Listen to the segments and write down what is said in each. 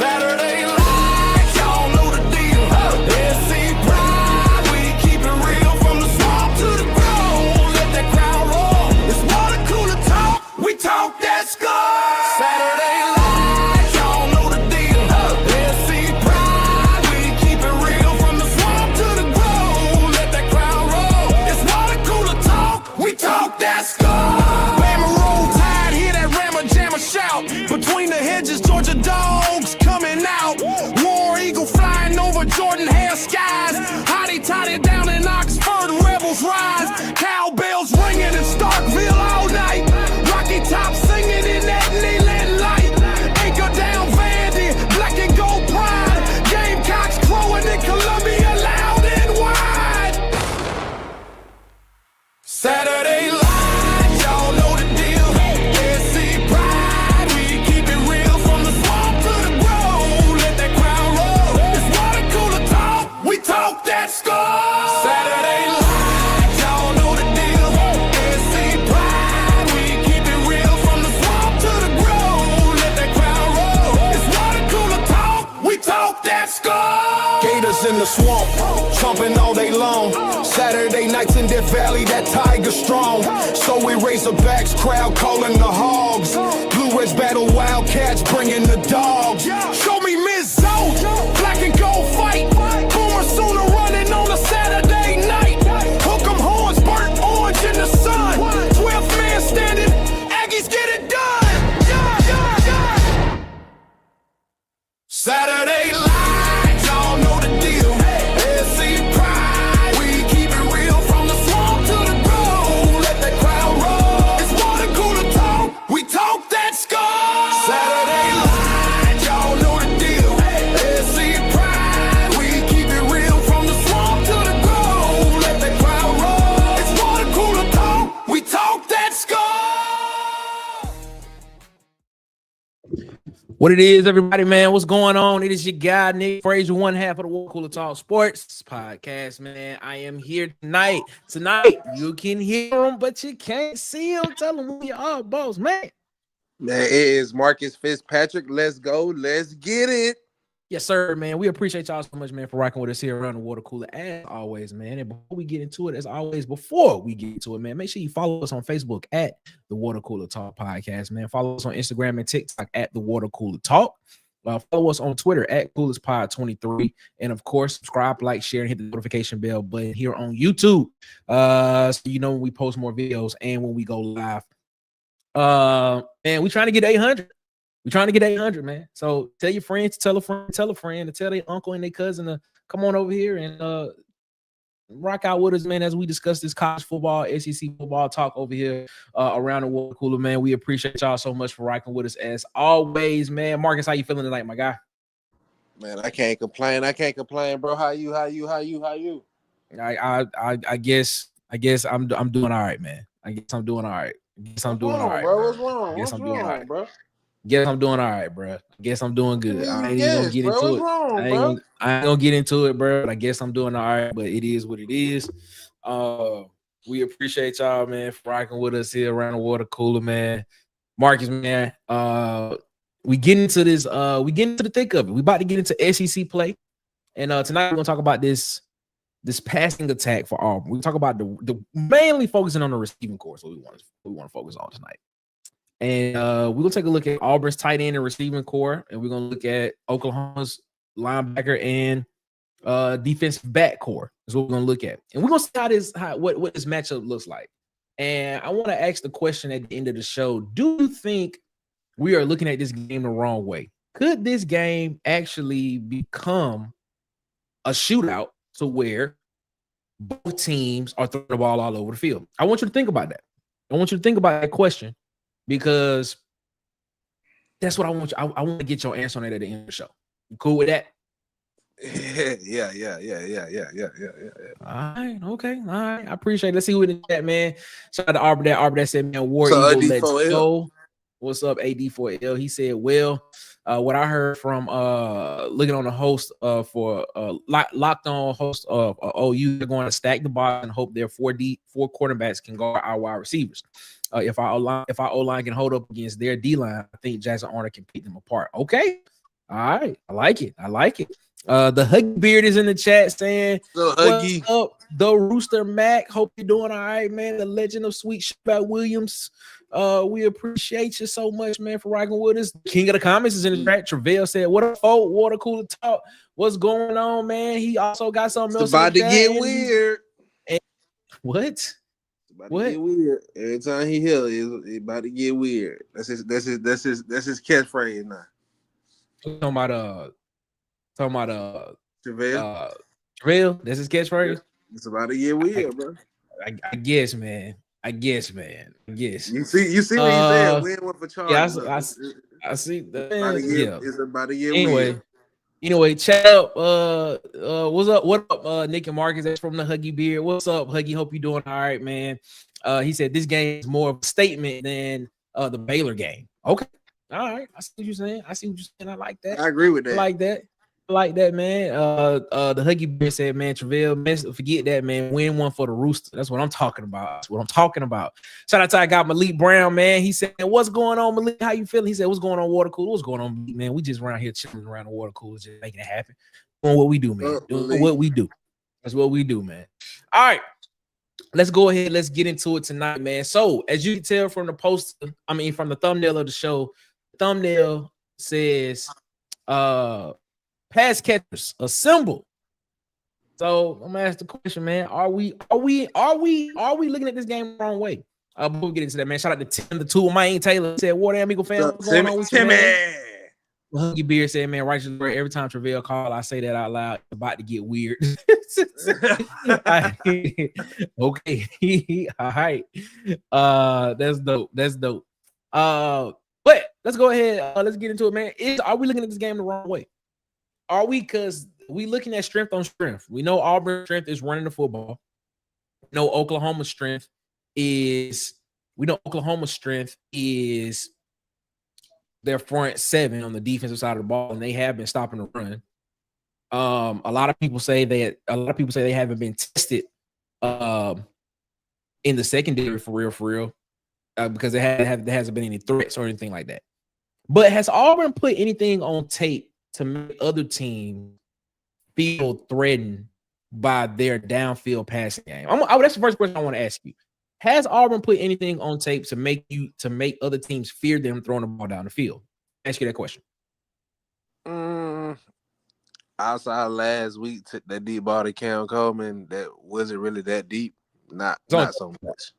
Saturday lights, y'all know the deal. SC pride, we keep it real from the swamp to the ground. Let that crowd roll. It's water cooler talk. We talk that score. Saturday lights, y'all know the deal. SC pride, we keep it real from the swamp to the ground. Let that crowd roll. It's water cooler talk. We talk that score. Bama roll tide, hear that rammer jammer shout. Between the hedges, Georgia dogs coming out. War Eagle flying over Jordan hair skies. Hottie toddy down in Oxford, rebels rise. Cowbells ringing in Starkville all night. Rocky Top singing in that Neyland light. Anchor down Vandy, black and gold pride. Gamecocks crowing in Columbia loud and wide. Saturday lights, y'all know the deal. SC pride, we keep it real from the swamp to the grove. Let that crowd roll. It's water cooler talk. We talk that score. Saturday lights, y'all know the deal. SC pride, we keep it real from the swamp to the grove. Let that crowd roll. It's water cooler talk. We talk that score. Gators in the swamp, trumping all day long. Saturday nights in Death Valley, that tiger strong. So we Razorbacks, crowd calling the hogs. Blue Ridge battle Wildcats, bringing the dogs. Show me Miss Zoe, black and gold fight. Boomer sooner running on a Saturday night. Hook 'em horns, burnt orange in the sun. 12th man standing, Aggies get it done. Saturday lights, y'all know the deal. SC pride, we keep it real from the swamp to the grove. Let that crowd roll. It's water cooler talk. We talk that score. Saturday lights, y'all know the deal. SC pride, we keep it real from the swamp to the grove. Let that crowd roll. It's water cooler talk. We talk that score. What it is, everybody, man? What's going on? It is your guy, Nick Frazier, one half of the Water Cooler Talk Sports podcast, man. I am here tonight. Tonight, you can hear him, but you can't see him. Tell him who you are, boss, man. Man, it is Marcus Fitzpatrick. Let's go. Let's get it. Yes, sir, man. We appreciate y'all so much, man, for rocking with us here around the Water Cooler, as always, man. And before we get into it, man, make sure you follow us on Facebook at the Water Cooler Talk Podcast, man. Follow us on Instagram and TikTok at the Water Cooler Talk. Follow us on Twitter at CoolersPod23. And, of course, subscribe, like, share, and hit the notification bell button here on YouTube. So you know when we post more videos and when we go live. Man, we trying to get 800. We're trying to get 800, man. So tell your friends, tell a friend, to tell their uncle and their cousin to come on over here and rock out with us, man, as we discuss this college football, SEC football talk over here around the Water Cooler, man. We appreciate y'all so much for rocking with us as always, man. Marcus, how you feeling tonight, my guy? Man, I can't complain, bro. How you? I guess I'm doing all right, man. I guess I'm doing all right. Bro. What's wrong? Guess I'm doing all right, bro. Guess I'm doing all right, bro. Guess I'm doing good. I ain't even gonna get into What's it. wrong, I ain't gonna get into it, bro. But I guess I'm doing all right. But it is what it is. We appreciate y'all, man, for rocking with us here around the Water Cooler, man. Marcus, man. We get into this. We get into the thick of it. We about to get into SEC play, and tonight we're gonna talk about this passing attack for Auburn. We talk about the mainly focusing on the receiving core. So we want to focus on tonight. And we're going to take a look at Auburn's tight end and receiving core, and we're going to look at Oklahoma's linebacker and defensive back core is what we're going to look at. And we're going to see what this matchup looks like. And I want to ask the question at the end of the show, do you think we are looking at this game the wrong way? Could this game actually become a shootout to where both teams are throwing the ball all over the field? I want you to think about that. I want you to think about that question, because that's what I want you. I want to get your answer on that at the end of the show. You cool with that? Yeah. All right, okay. All right. I appreciate it. Let's see who in the chat, man. Shout out to Auburn that said, man, War So Eagle, let's AD4L. go. What's up, AD4L? He said, well, What I heard from looking on the host for locked on host of OU, they're going to stack the box and hope their four quarterbacks can guard our wide receivers. If our O-line can hold up against their D-line, I think Jackson Arnold can pick them apart. Okay. All right. I like it. The Huggy Beard is in the chat saying, So what's Huggy. up, the Rooster Mac? Hope you're doing all right, man. The legend of Sweet Shabbat Williams. We appreciate you so much, man, for rocking with us. King of the comments is in the chat. Travell said, what up, folk? Water cooler talk. What's going on, man? He also got something else. It's about to get weird. What? It's about to get weird. Every time he here, it's about to get weird. That's his catchphrase now. Talking about Travell. That's his catchphrase. It's about to get weird, bro. I guess, man. You see what he said? Win one for Charles. Yeah, I see that. It's about to get weird. Anyway, chat up. What's up? What up, Nick and Marcus? That's from the Huggy Beard. What's up, Huggy? Hope you're doing all right, man. He said this game is more of a statement than the Baylor game. Okay. All right. I see what you're saying. I like that. I agree with that. I like that, man. The Huggy Bear said, man, Travell, forget that, man. Win one for the Rooster. That's what I'm talking about. Shout out to I got Malik Brown, man. He said, what's going on, Malik? How you feeling? He said, what's going on, water cooler? What's going on, man? We just around here chilling around the water cooler, just making it happen. Doing what we do, man. Doing what we do. That's what we do, man. All right. Let's go ahead. Let's get into it tonight, man. So, as you can tell from the poster, from the thumbnail of the show, the thumbnail says, pass catchers assemble. So I'm gonna ask the question, man. Are we looking at this game the wrong way? Before we get into that, man. Shout out to Tim, the tool. Mine Taylor said, "What amigo fan? What's going on with you, man?" Huggy Beard said, "Man, righteous word. Every time Travell call, I say that out loud. It's about to get weird." Okay, all right. That's dope. But let's go ahead. Let's get into it, man. Are we looking at this game the wrong way? Are we? Because we looking at strength on strength. We know Auburn's strength is running the football. We know Oklahoma's strength is their front seven on the defensive side of the ball, and they have been stopping the run. A lot of people say they haven't been tested in the secondary for real, because there hasn't been any threats or anything like that. But has Auburn put anything on tape to make other teams feel threatened by their downfield passing game? That's the first question I want to ask you. Has Auburn put anything on tape to make other teams fear them throwing the ball down the field? Ask you that question. Outside last week, that deep ball to Cam Coleman, that wasn't really that deep. Not so much.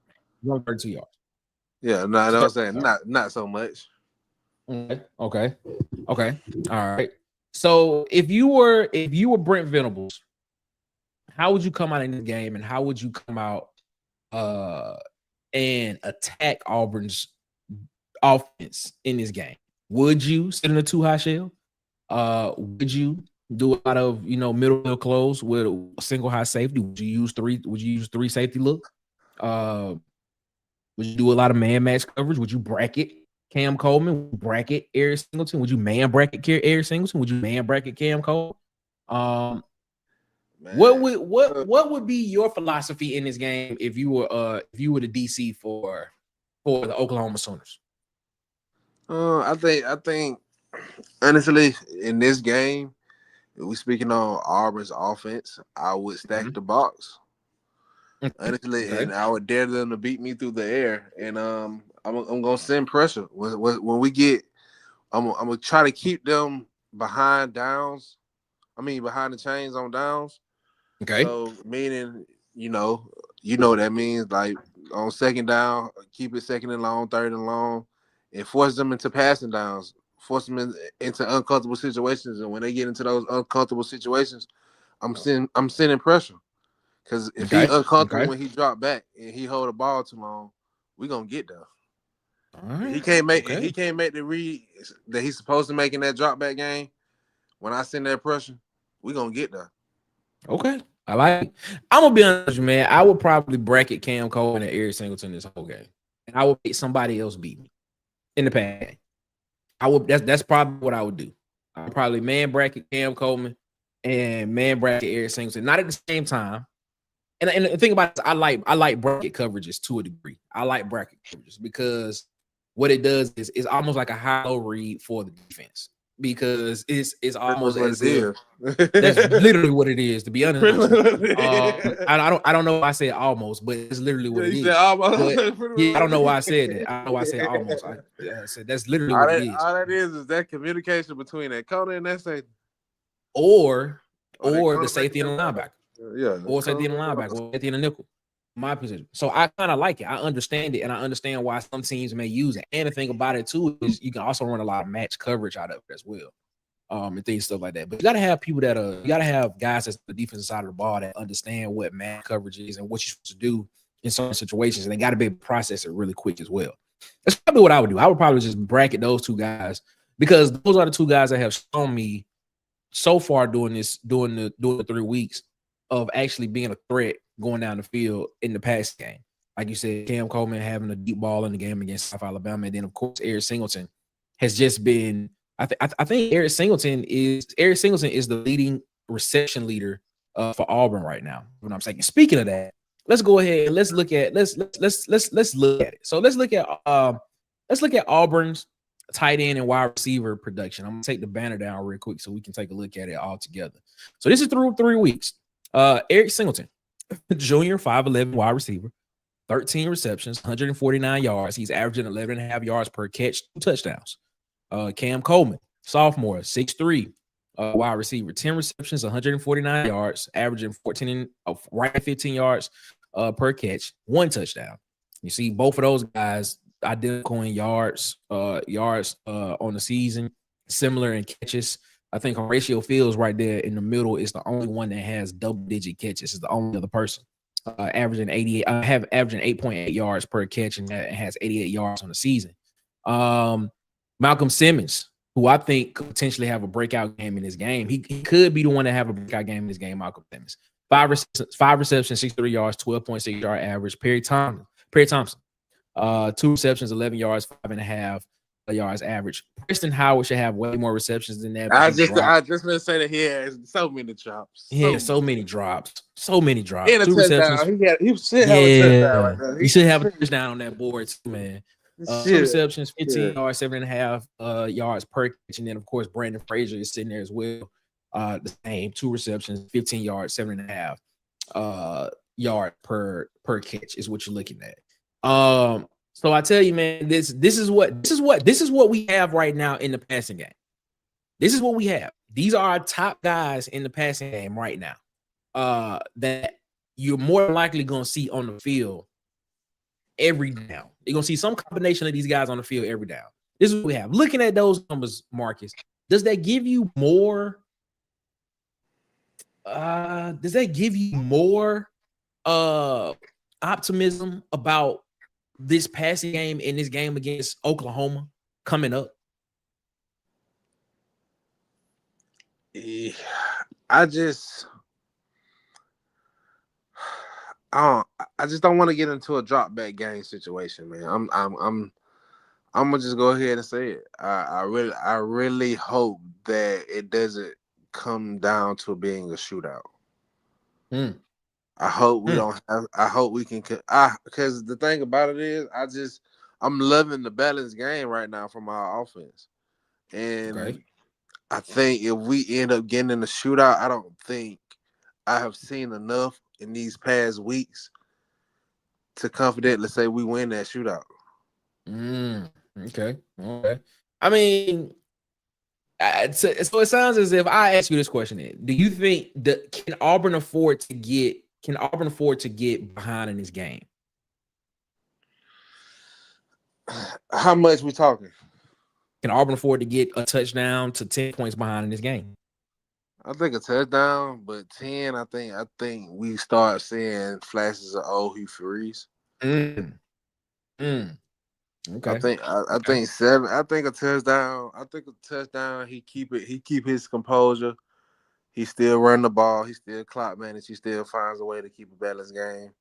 132 yards. Yeah, no, I'm saying not so much. Okay. All right. So if you were Brent Venables, how would you come out in this game, and how would you come out and attack Auburn's offense in this game? Would you sit in a too high shell? Would you do a lot of middle close with a single high safety? Would you use three safety look? Would you do a lot of man match coverage? Would you bracket Cam Coleman? Would you bracket Eric Singleton? Would you man bracket Eric Singleton? Would you man bracket Cam Coleman? What would be your philosophy in this game if you were the DC for the Oklahoma Sooners? I think honestly in this game, if we speaking on Auburn's offense, I would stack the box. Honestly, okay. And I would dare them to beat me through the air, and I'm gonna send pressure when we get. I'm gonna try to keep them behind downs. Behind the chains on downs. Okay. So meaning, what that means, like on second down, keep it second and long, third and long, and force them into passing downs, force them into uncomfortable situations. And when they get into those uncomfortable situations, I'm sending pressure. Because if he's uncomfortable when he drop back and he hold the ball too long, we're gonna get there. All right. He can't make the read that he's supposed to make in that drop back game. When I send that pressure, we're gonna get there. Okay. I like it. I'm gonna be honest with you, man. I would probably bracket Cam Coleman and Eric Singleton this whole game. And I would make somebody else beat me in the pass game. That's probably what I would do. I would probably man bracket Cam Coleman and man bracket Eric Singleton, not at the same time. And the thing about it, I like bracket coverages to a degree. I like bracket coverages because what it does is it's almost like a high-low read for the defense because it's almost as if that's literally what it is. To be honest with you, I don't know why I said almost, but it's literally what it is. Yeah, I don't know why I said that. I don't know why I said almost. I said that's literally what it is. All that is that communication between that corner and that safety, or the safety and the linebacker. Yeah, Or safety and the linebacker, or safety and the nickel. My position. So I kind of like it. I understand it, and I understand why some teams may use it. And the thing about it too is you can also run a lot of match coverage out of it as well, and things stuff like that. But you got to have people you got to have guys that's the defensive side of the ball that understand what match coverage is and what you're supposed to do in certain situations, and they got to be able to process it really quick as well. That's probably what I would do. I would probably just bracket those two guys because those are the two guys that have shown me so far during the 3 weeks of actually being a threat going down the field in the pass game. Like you said, Cam Coleman having a deep ball in the game against South Alabama. And then, of course, Eric Singleton has just been I think Eric Singleton is the leading reception leader for Auburn right now. What I'm saying. Speaking of that, let's go ahead and let's look at let's look at it. So let's look at Auburn's tight end and wide receiver production. I'm gonna take the banner down real quick so we can take a look at it all together. So this is through 3 weeks. Eric Singleton, junior, 5'11" wide receiver, 13 receptions, 149 yards. He's averaging 11.5 yards per catch, 2 touchdowns. Cam Coleman, sophomore, 6'3", wide receiver, 10 receptions, 149 yards, averaging 15 yards per catch, 1 touchdown. You see both of those guys identical in yards on the season, similar in catches. I think Horatio Fields right there in the middle is the only one that has double-digit catches. Is the only other person averaging 8.8 yards per catch and that has 88 yards on the season. Malcolm Simmons, who I think could potentially have a breakout game in this game. He could be the one to have a breakout game in this game. Malcolm Simmons, 5 receptions, 63 yards, 12.6 yard average. Perry Thompson, 2 receptions, 11 yards, 5.5 yards average. Preston Howard should have way more receptions than that. I just gonna say that he has so many drops. So many drops. And a 2 touchdown. receptions. He should have a touchdown right now. He should have a touchdown on that board too, man. 2 receptions, 15 yards, 7.5 yards per catch. And then, of course, Brandon Frazier is sitting there as well. The same, 2 receptions, 15 yards, 7.5 yard per catch is what you're looking at. So I tell you, man, this is what we have right now in the passing game. This is what we have. These are our top guys in the passing game right now. That you're more likely gonna see on the field every down. You're gonna see some combination of these guys on the field every down. This is what we have. Looking at those numbers, Marcus, does that give you more? Optimism about this passing game in this game against Oklahoma coming up? I just don't want to get into a drop back game situation, man. I'm gonna just go ahead and say it. I really hope that it doesn't come down to being a shootout. I hope we don't have. I hope we can. Because the thing about it is, I'm loving the balanced game right now from our offense, and I think if we end up getting in a shootout, I don't think I have seen enough in these past weeks to confidently say we win that shootout. Okay. I mean, so it sounds as if I ask you this question: do you think can Auburn afford to get behind in this game? How much we talking? Can Auburn afford to get a touchdown to 10 points behind in this game? I think a touchdown, but 10. I think we start seeing flashes of old Hugh Freeze. Okay. I think 7. I think a touchdown. He keep his composure. He still run the ball. He still clock manage. He still finds a way to keep a balanced game.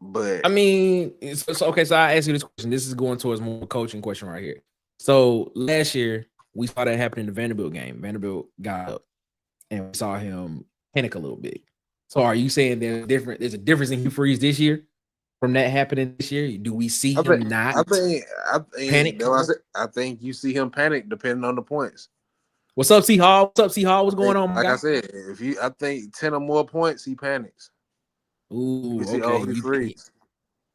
But I mean, so I ask you this question. This is going towards more coaching question right here. So last year we saw that happen in the Vanderbilt game. Vanderbilt got up, and we saw him panic a little bit. So are you saying there's a difference in Hugh Freeze this year from that happening this year? Do we see I him think, not I panic? think, I think you see him panic depending on the points. What's up, C Hall? What's up, C Hall? What's going on, my Like guy? I said, I think 10 or more points, he panics. Ooh, You see, okay. he frees.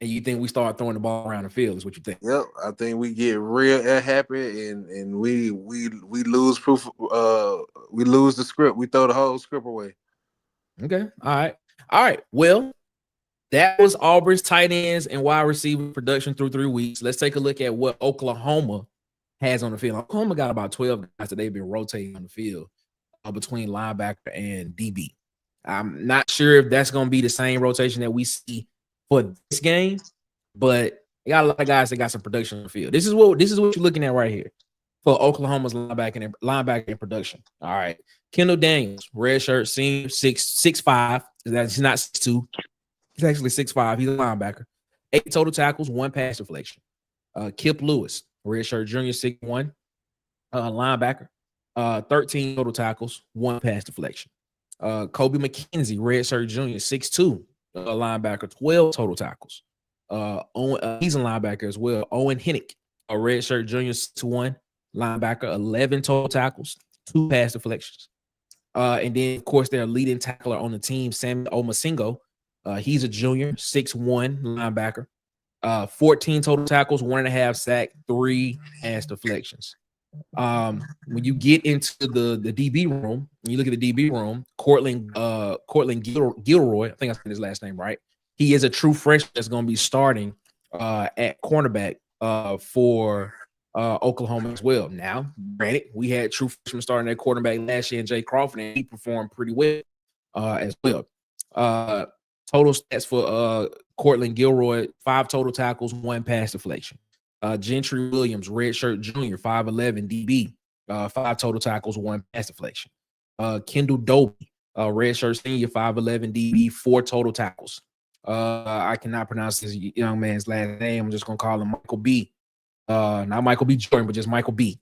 You think we start throwing the ball around the field? Is what you think? Yep, I think we get real happy and we lose proof. We lose the script. We throw the whole script away. Okay. All right. Well, that was Auburn's tight ends and wide receiver production through 3 weeks. Let's take a look at what Oklahoma has on the field. Oklahoma got about 12 guys that they've been rotating on the field between linebacker and DB. I'm not sure if that's going to be the same rotation that we see for this game, but they got a lot of guys that got some production on the field. This is what you're looking at right here for Oklahoma's linebacker production. All right. Kendall Daniels, red shirt, senior, 6'5". That's not 6'2". He's actually 6'5". He's a linebacker. 8 total tackles, 1 pass deflection. Kip Lewis, red shirt junior, 6'1", linebacker. 13 total tackles, 1 pass deflection. Kobe McKenzie, red shirt junior, 6'2", linebacker, 12 total tackles. He's a linebacker as well. Owen Hennick, a red shirt junior, 6'1", linebacker, 11 total tackles, 2 pass deflections. And then, of course, their leading tackler on the team, Sammy Omasingo. He's a junior, 6'1", linebacker. 14 total tackles, 1.5 sack, 3 pass deflections. When you get into the DB room, when you look at the DB room, Cortland Gilroy, I think I said his last name right. He is a true freshman that's going to be starting at cornerback for Oklahoma as well. Now, granted, we had true freshmen starting at quarterback last year, and Jay Crawford, and he performed pretty well as well. Total stats for Cortland Gilroy: 5 total tackles, 1 pass deflection. Gentry Williams, redshirt junior, 5'11", DB, 5 total tackles, 1 pass deflection. Kendall Doby, redshirt senior, 5'11", DB, 4 total tackles. I cannot pronounce this young man's last name. I'm just gonna call him Michael B. Not Michael B. Jordan, but just Michael B.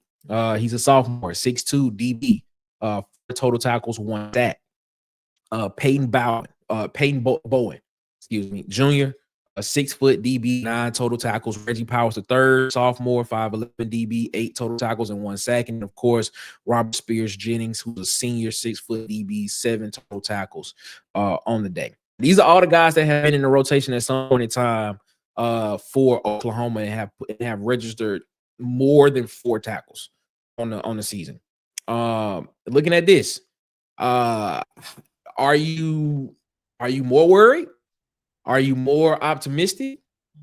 He's a sophomore, 6'2", DB, 4 total tackles, 1 sack. Peyton Bowen, excuse me, junior, a 6-foot DB, 9 total tackles. Reggie Powers, the third, sophomore, 5'11" DB, 8 total tackles and 1 sack. And of course, Robert Spears Jennings, who's a senior, 6-foot DB, 7 total tackles on the day. These are all the guys that have been in the rotation at some point in time for Oklahoma and have registered more than 4 tackles on the season. Looking at this, are you more worried? Are you more optimistic?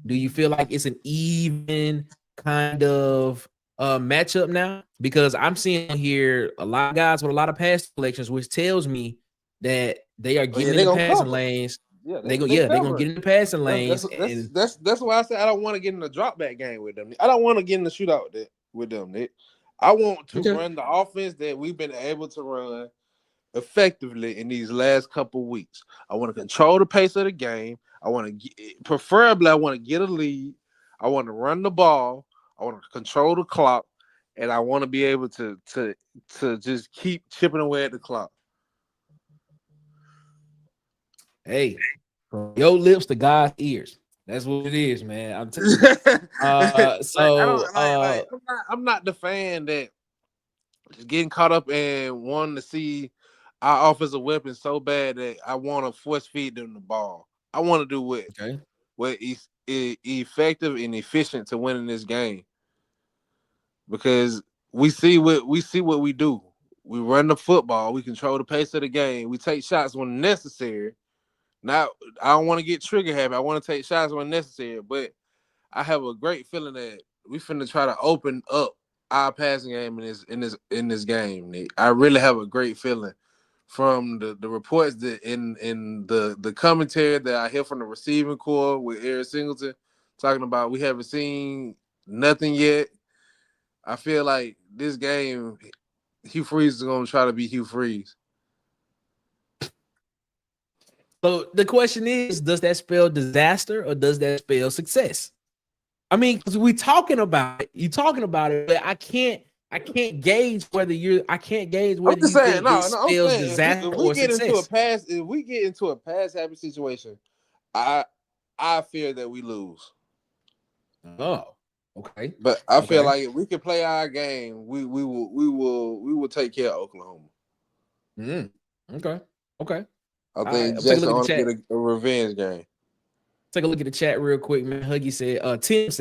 Do you feel like it's an even kind of matchup now? Because I'm seeing here a lot of guys with a lot of pass deflections, which tells me that they are getting in the passing lanes. Yeah, they're gonna get in the passing lanes. That's why I said I don't want to get in the drop back game with them. I don't want to get in the shootout with them. I want to run the offense that we've been able to run effectively in these last couple weeks. I want to control the pace of the game. I want to preferably I want to get a lead. I want to run the ball. I want to control the clock, and I want to be able to just keep chipping away at the clock. Hey, from your lips to God's ears. That's what it is, man. I'm telling you. I'm not the fan that just getting caught up and wanting to see our offensive weapons so bad that I want to force feed them the ball. I want to do what is effective and efficient to winning this game, because we see what we do. We run the football. We control the pace of the game. We take shots when necessary. Now, I don't want to get trigger happy. I want to take shots when necessary, but I have a great feeling that we finna try to open up our passing game in this game, Nick. I really have a great feeling from the reports that in the commentary that I hear from the receiving corps with Eric Singleton talking about we haven't seen nothing yet. I feel like this game, Hugh Freeze is gonna try to be Hugh Freeze. So the question is, does that spell disaster or does that spell success? I mean, because we talking about it. You talking about it, but I can't gauge whether I'm just you saying, think no, this no. I'm spells saying disaster or success. if we get into a pass happy situation, I fear that we lose. Oh, okay, But I feel okay, like if we can play our game, we will take care of Oklahoma. mm, okay, okay. I All right, think I'm taking a Jackson look at the ought to chat. get a revenge game. Take a look at the chat real quick, man. Huggy said, Tim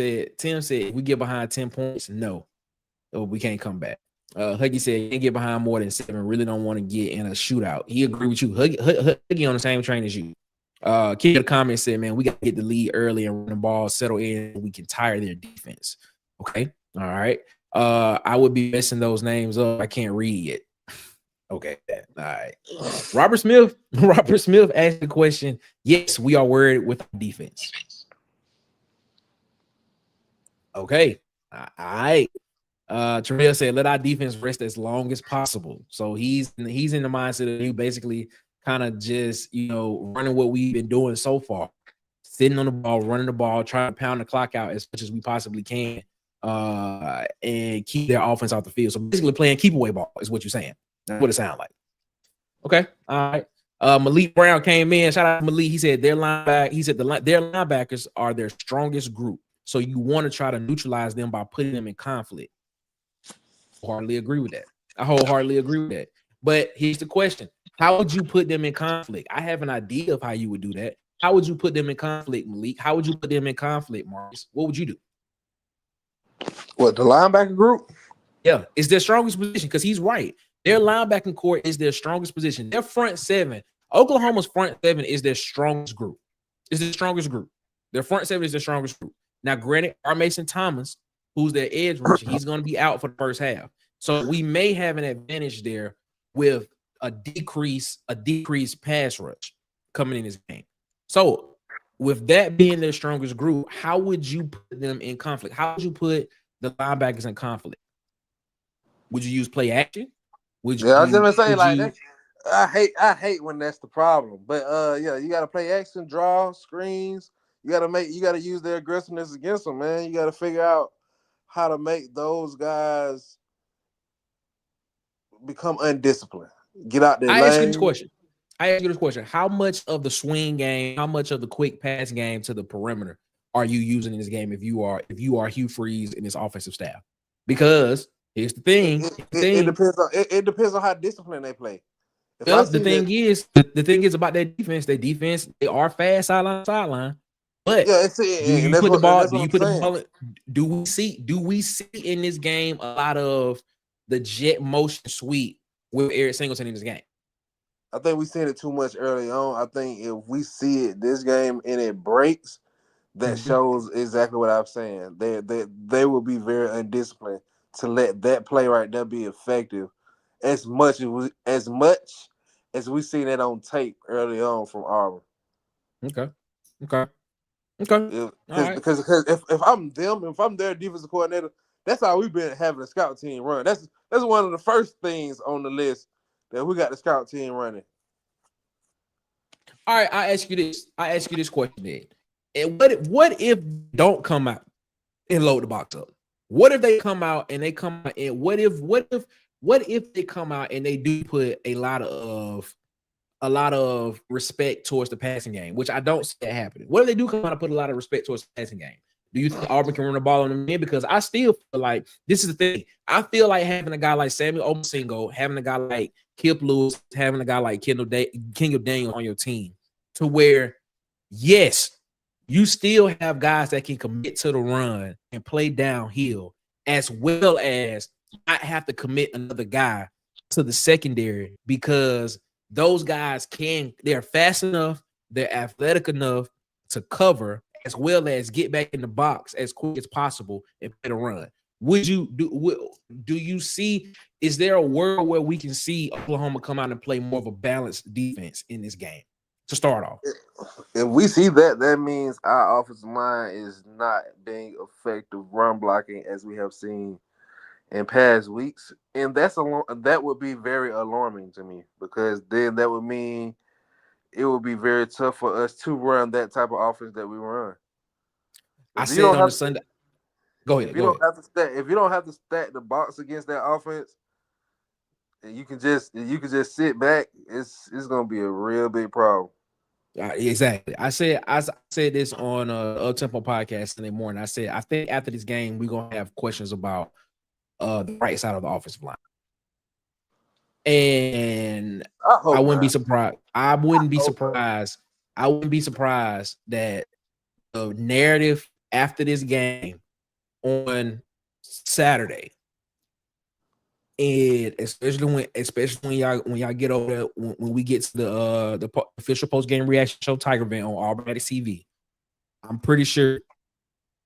said, if we get behind 10 points, no, we can't come back. Huggy said, can't get behind more than 7. Really don't want to get in a shootout. He agreed with you. Huggy on the same train as you. Kid the comment said, man, we got to get the lead early and run the ball, settle in. We can tire their defense. Okay. All right. I would be messing those names up. I can't read it. Okay. All right. Robert Smith asked the question. Yes, we are worried with defense. Okay. All right. Terrell said, let our defense rest as long as possible. So he's in the mindset of you basically kind of just, running what we've been doing so far, sitting on the ball, running the ball, trying to pound the clock out as much as we possibly can, and keep their offense off the field. So basically playing keep away ball is what you're saying. That's what it sounds like. Okay. All right. Malik Brown came in. Shout out to Malik. He said their linebackers are their strongest group. So you want to try to neutralize them by putting them in conflict. I wholeheartedly agree with that. But here's the question. How would you put them in conflict? I have an idea of how you would do that. How would you put them in conflict, Malik? How would you put them in conflict, Marcus? What would you do? What, the linebacker group? Yeah, it's their strongest position because he's right. Their linebacking core is their strongest position. Their front seven, Oklahoma's front seven is their strongest group. It's the strongest group. Their front seven is their strongest group. Now, granted, our Mason Thomas, who's their edge rusher, he's going to be out for the first half. So we may have an advantage there with a decreased pass rush coming in this game. So with that being their strongest group, how would you put them in conflict? How would you put the linebackers in conflict? Would you use play action? Yeah, I was just saying like that. I hate when that's the problem. But yeah, you gotta play action, draw, screens. You gotta use their aggressiveness against them, man. You gotta figure out how to make those guys become undisciplined. Get out their I ask you this lane. question. How much of the swing game, how much of the quick pass game to the perimeter are you using in this game if you are Hugh Freeze in this offensive staff? Because here's the thing. It depends on how disciplined they play. Well, the thing is about their defense. Their defense, they are fast sideline. But yeah, do you put the ball? Do you put saying. the ball? Do we see in this game a lot of the jet motion sweep with Eric Singleton in this game? I think we seen it too much early on. I think if we see it this game and it breaks, that shows exactly what I'm saying. They will be very undisciplined to let that play right there be effective as much as we seen it on tape early on from Auburn. Okay. Because if I'm their defensive coordinator, that's how we've been having a scout team run. That's one of the first things on the list that we got the scout team running. All right, I ask you this question then. And what if don't come out and load the box up? What if they come out and what if they come out and they do put a lot of respect towards the passing game, which I don't see that happening. What if they do come out and put a lot of respect towards the passing game? Do you think Auburn can run the ball on them in? Because I still feel like this is the thing. I feel like having a guy like Samuel Omosingo, having a guy like Kip Lewis, having a guy like Kendall Daniels on your team, to where, yes, you still have guys that can commit to the run and play downhill, as well as not have to commit another guy to the secondary, because those guys they're fast enough, they're athletic enough to cover, as well as get back in the box as quick as possible and play the run. Would you do you see, is there a world where we can see Oklahoma come out and play more of a balanced defense in this game to start off? If we see that, that means our offensive line is not being effective run blocking as we have seen in past weeks, and that would be very alarming to me, because then that would mean it would be very tough for us to run that type of offense that we run. I said on the Sunday. Go ahead. If you don't have to stack the box against that offense, and you can just sit back, it's gonna be a real big problem. Exactly. I said this on a Tempo podcast Sunday morning. I said I think after this game we're gonna have questions about the right side of the offensive line, and I wouldn't be surprised. I wouldn't be surprised. I wouldn't be surprised that the narrative after this game on Saturday, and especially when y'all get over there, when we get to the official post game reaction show Tiger Vent on Auburn TV, I'm pretty sure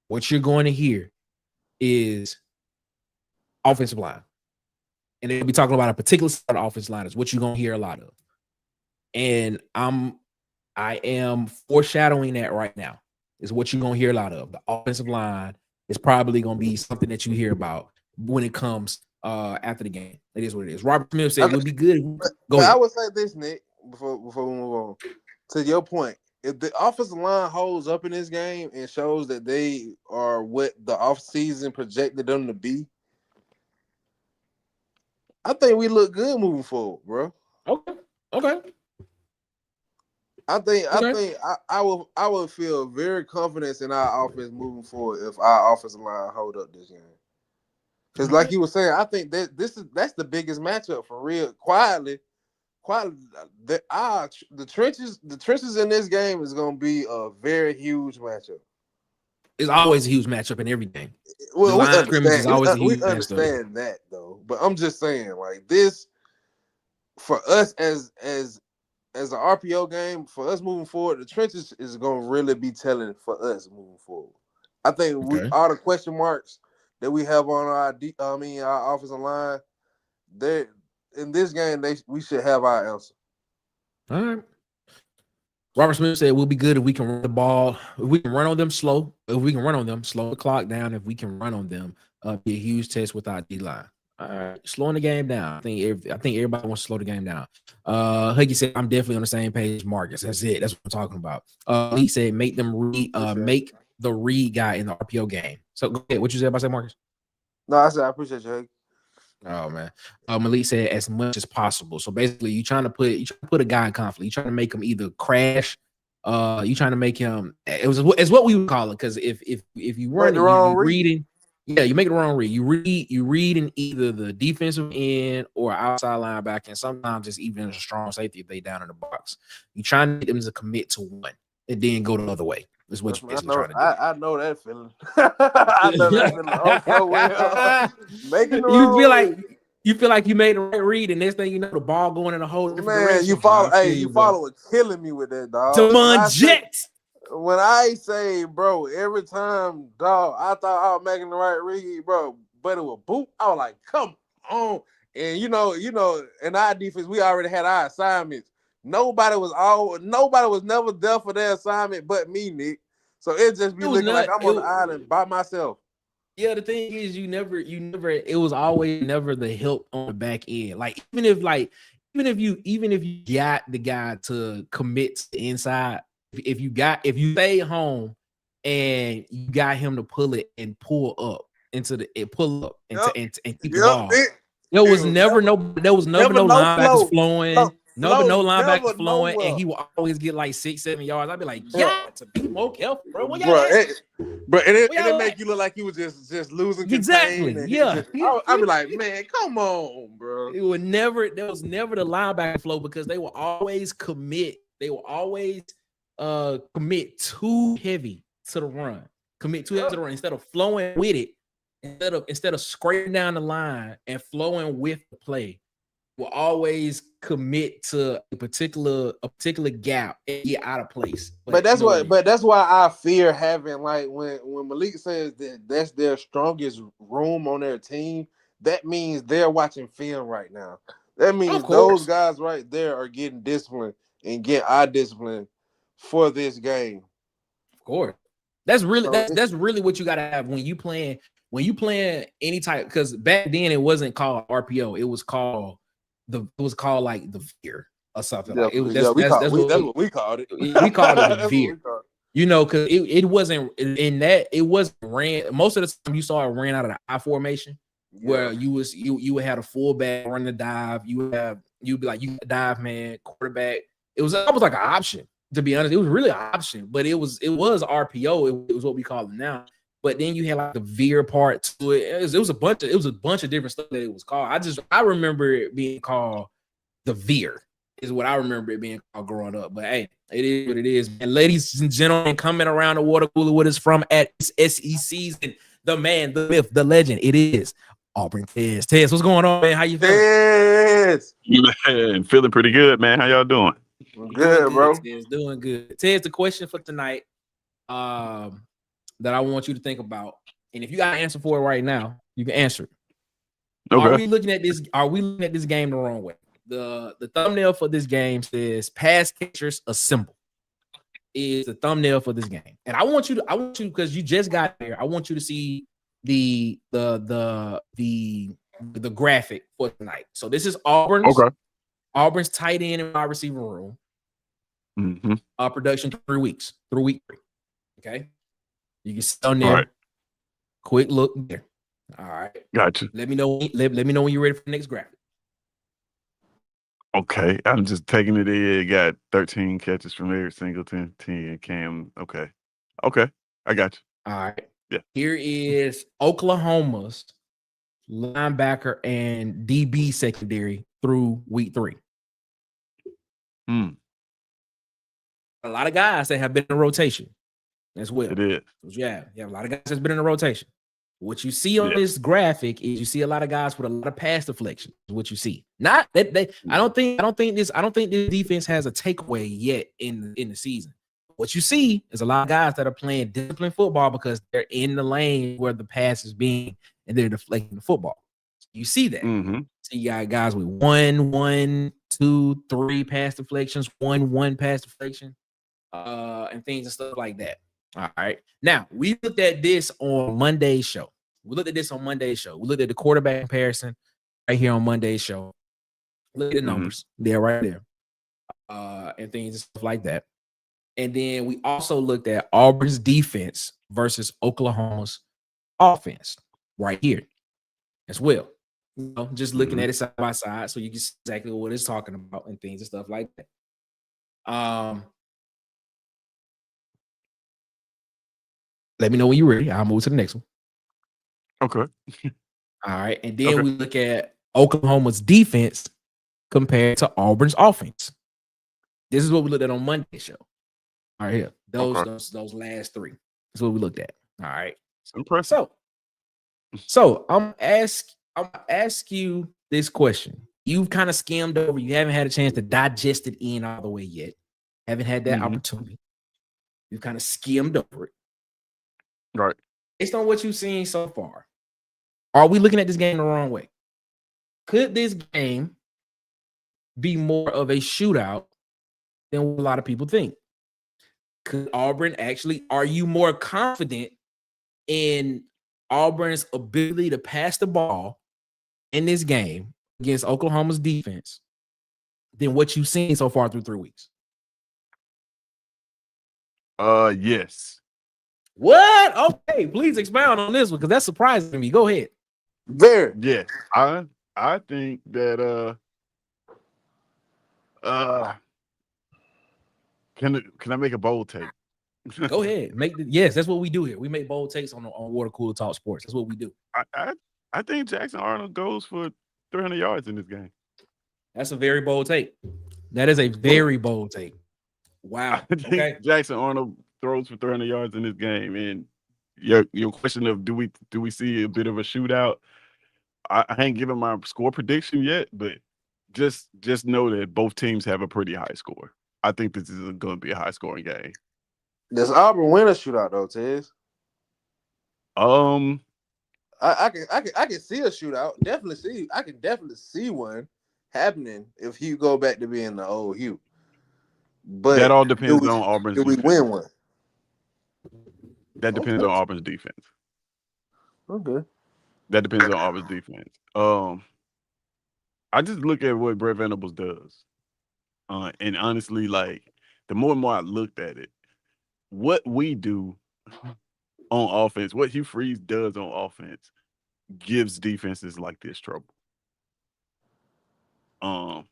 what you're going to hear is offensive line, and they'll be talking about a particular side of offensive line is what you're going to hear a lot of, and I am foreshadowing that right now is what you're going to hear a lot of. The offensive line is probably going to be something that you hear about when it comes after the game. It is what it is. Robert Smith said it would be good. Go ahead. I would say this, Nick, before we move on. To your point, if the offensive line holds up in this game and shows that they are what the offseason projected them to be, I think we look good moving forward, bro. Okay. I think I would feel very confident in our offense moving forward if our offensive line hold up this game. Because like you were saying, I think that's the biggest matchup for real. Quietly, the trenches in this game is going to be a very huge matchup. It's always a huge matchup in every game. Well, we understand that though, but I'm just saying, like this for us as an RPO game, for us moving forward, the trenches is going to really be telling for us moving forward. I think all the question marks that we have on our offensive line, in this game, we should have our answer. All right. Robert Smith said we'll be good if we can run the ball. If we can run on them slow. If we can run on them, slow the clock down. If we can run on them, be a huge test with our D-line. All right, slowing the game down. I think everybody wants to slow the game down. Huggy said I'm definitely on the same page, Marcus. That's it. That's what I'm talking about. He said make them make the read guy in the RPO game. So go ahead. What you said about that, Marcus? No, I said I appreciate you, Huggy. Oh man, Malik said as much as possible. So basically, you trying to put a guy in conflict. You trying to make him either crash. You trying to make him. It's what we would call it. Because if you run it, you reading. Yeah, you make the wrong read. You read in either the defensive end or outside linebacker, and sometimes it's even a strong safety if they down in the box. You trying to get them to commit to one and then go the other way. Is what you're trying to do. I know that feeling. I know that feeling. Oh, so well. Making the wrong you feel like you made the right read, and next thing you know, the ball going in a whole different direction. You follow killing me with that, dog. Damon Jets. When I say, bro, every time, dog, I thought I was making the right read, bro, but it was boop. I was like, come on. And you know, in our defense, we already had our assignments. Nobody was never there for their assignment but me, Nick. So it just be looking like I'm on the island by myself. Yeah, the thing is, you never. It was always never the help on the back end. Like even if you got the guy to commit to the inside. If you stay home and you got him to pull it and pull up and keep the ball. There was never no linebackers flowing. No linebackers flowing, and he will always get like 6-7 yards. I'd be like, yeah, to be more careful, bro. And it make you look like he was just losing. Exactly. Yeah. I'd be like, man, come on, bro. There was never the linebacker flow because they will always commit. They will always commit too heavy to the run. Instead of flowing with it, instead of scraping down the line and flowing with the play, will always commit to a particular gap and get out of place. But that's why I fear having, like, when Malik says that that's their strongest room on their team, that means they're watching film right now. That means those guys right there are getting disciplined and get our discipline for this game. Of course. That's really what you gotta have when you playing any type, because back then it wasn't called RPO, it was called like the veer or something. That's what we called it. We called it the veer. Because it wasn't in that it wasn't ran. Most of the time you saw it ran out of the I formation, where you would have a fullback run the dive. You'd be like you dive man quarterback. It was almost like an option, to be honest. It was really an option, but it was RPO. It was what we call it now. But then you had like the veer part to it. It was a bunch of different stuff that it was called. I remember it being called the veer is what I remember it being called growing up. But hey, it is what it is, man. Ladies and gentlemen, coming around the water cooler with us from at SECs and the man, the myth, the legend. It is Auburn Tez. Tez, what's going on, man? How you feeling? Tez, Man, feeling pretty good, man. How y'all doing? good, bro. Tez, doing good. Tez, the question for tonight, that I want you to think about, and if you got an answer for it right now, you can answer it. Okay. Are we looking at this game the wrong way? The thumbnail for this game says pass catchers assemble is the thumbnail for this game. And I want you because you just got there. I want you to see the graphic for tonight. So this is Auburn's tight end and wide receiver room. Production through week 3. Okay. You can sit on there. All right. Quick look there. All right. Gotcha. Let me know. Let me know when you're ready for the next graphic. Okay. I'm just taking it in. It got 13 catches from Eric Singleton, 10 Cam. Okay. I got you. All right. Yeah. Here is Oklahoma's linebacker and DB secondary through week 3. A lot of guys that have been in rotation as well. It is. Yeah, a lot of guys that's been in a rotation. What you see on this graphic is you see a lot of guys with a lot of pass deflection. Is what you see. Not that I don't think this defense has a takeaway yet in the season. What you see is a lot of guys that are playing disciplined football because they're in the lane where the pass is being and they're deflecting the football. You see that. So you got guys with 1, 2, 3 pass deflections, 1 pass deflection, and things and stuff like that. All right. Now, we looked at this on Monday's show. We looked at the quarterback comparison right here on Monday's show. Look at the numbers. They're right there. And things and stuff like that. And then we also looked at Auburn's defense versus Oklahoma's offense right here as well. Just looking at it side by side so you can see exactly what it's talking about and things and stuff like that. Let me know when you're ready. I'll move to the next one. Okay. All right. And then we look at Oklahoma's defense compared to Auburn's offense. This is what we looked at on Monday's show. All right, here. Those last 3. That's what we looked at. All right. It's impressive. So I'm ask you this question. You've kind of skimmed over. You haven't had a chance to digest it in all the way yet. Haven't had that opportunity. You've kind of skimmed over it. Right. Based on what you've seen so far, are we looking at this game the wrong way? Could this game be more of a shootout than what a lot of people think? Could Auburn are you more confident in Auburn's ability to pass the ball in this game against Oklahoma's defense than what you've seen so far through 3 weeks? Yes. What? Okay, please expound on this one because that's surprising me. Go ahead. Very. Yes. I think that can I make a bold take? Go ahead. Yes, that's what we do here. We make bold takes on Water Cooler Talk Sports. That's what we do. I think Jackson Arnold goes for 300 yards in this game. That's a very bold take. That is a very bold take. Wow. Okay. Jackson Arnold throws for 300 yards in this game. And your question of do we see a bit of a shootout? I ain't giving my score prediction yet, but just know that both teams have a pretty high score. I think this is going to be a high scoring game. Does Auburn win a shootout though, Tez? I can see a shootout. I can definitely see one happening if Hugh go back to being the old Hugh. But that all depends on Auburn's defense. Do we win one? That depends on Auburn's defense. Okay. That depends on Auburn's defense. I just look at what Brett Venables does. And honestly, like the more and more I looked at it, what we do on offense, what Hugh Freeze does on offense, gives defenses like this trouble. Um,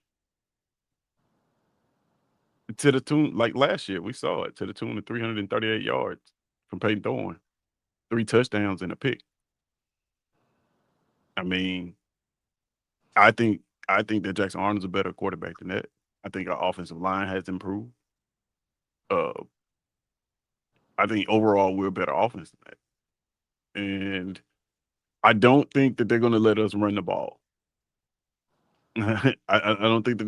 to the tune, like last year, we saw it to the tune of 338 yards from Peyton Thorne, 3 touchdowns and a pick. I mean, I think I think that Jackson Arnold's a better quarterback than that. I think our offensive line has improved. Uh, I think overall we're a better offense than that, and I don't think that they're going to let us run the ball. I don't think that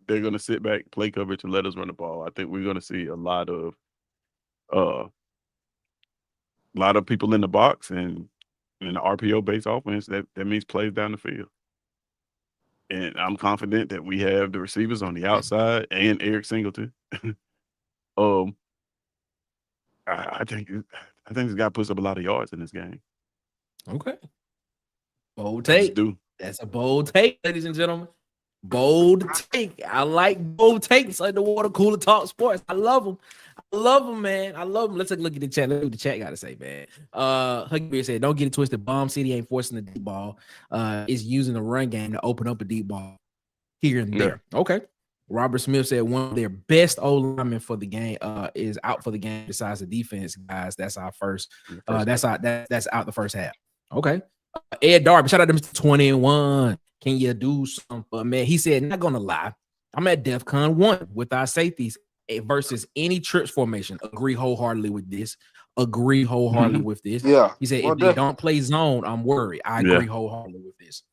they're gonna sit back, play coverage, and let us run the ball. I think we're gonna see uh a lot of people in the box and in the RPO based offense. That means plays down the field. And I'm confident that we have the receivers on the outside and Eric Singleton. um, I think this guy puts up a lot of yards in this game. Okay. Bold I just take. do. That's a bold take, ladies and gentlemen. Bold take. I like bold takes like the water cooler talk sports. I love them. I love them, man. I love them. Let's take a look at the chat. Let's see what the chat got to say, man. Huggy Bear said, don't get it twisted. Bomb City ain't forcing the deep ball. It's using the run game to open up a deep ball here and there. Okay. Robert Smith said one of their best old linemen for the game is out for the game besides the defense, guys. That's our first. That's out the first half. Okay. Ed Darby, shout out to Mr. 21. Can you do something for me? He said, not gonna lie, I'm at DEFCON 1 with our safeties versus any trips formation. Agree wholeheartedly with this. With this. Yeah. He said, Well, if they don't play zone, I'm worried. I agree wholeheartedly with this.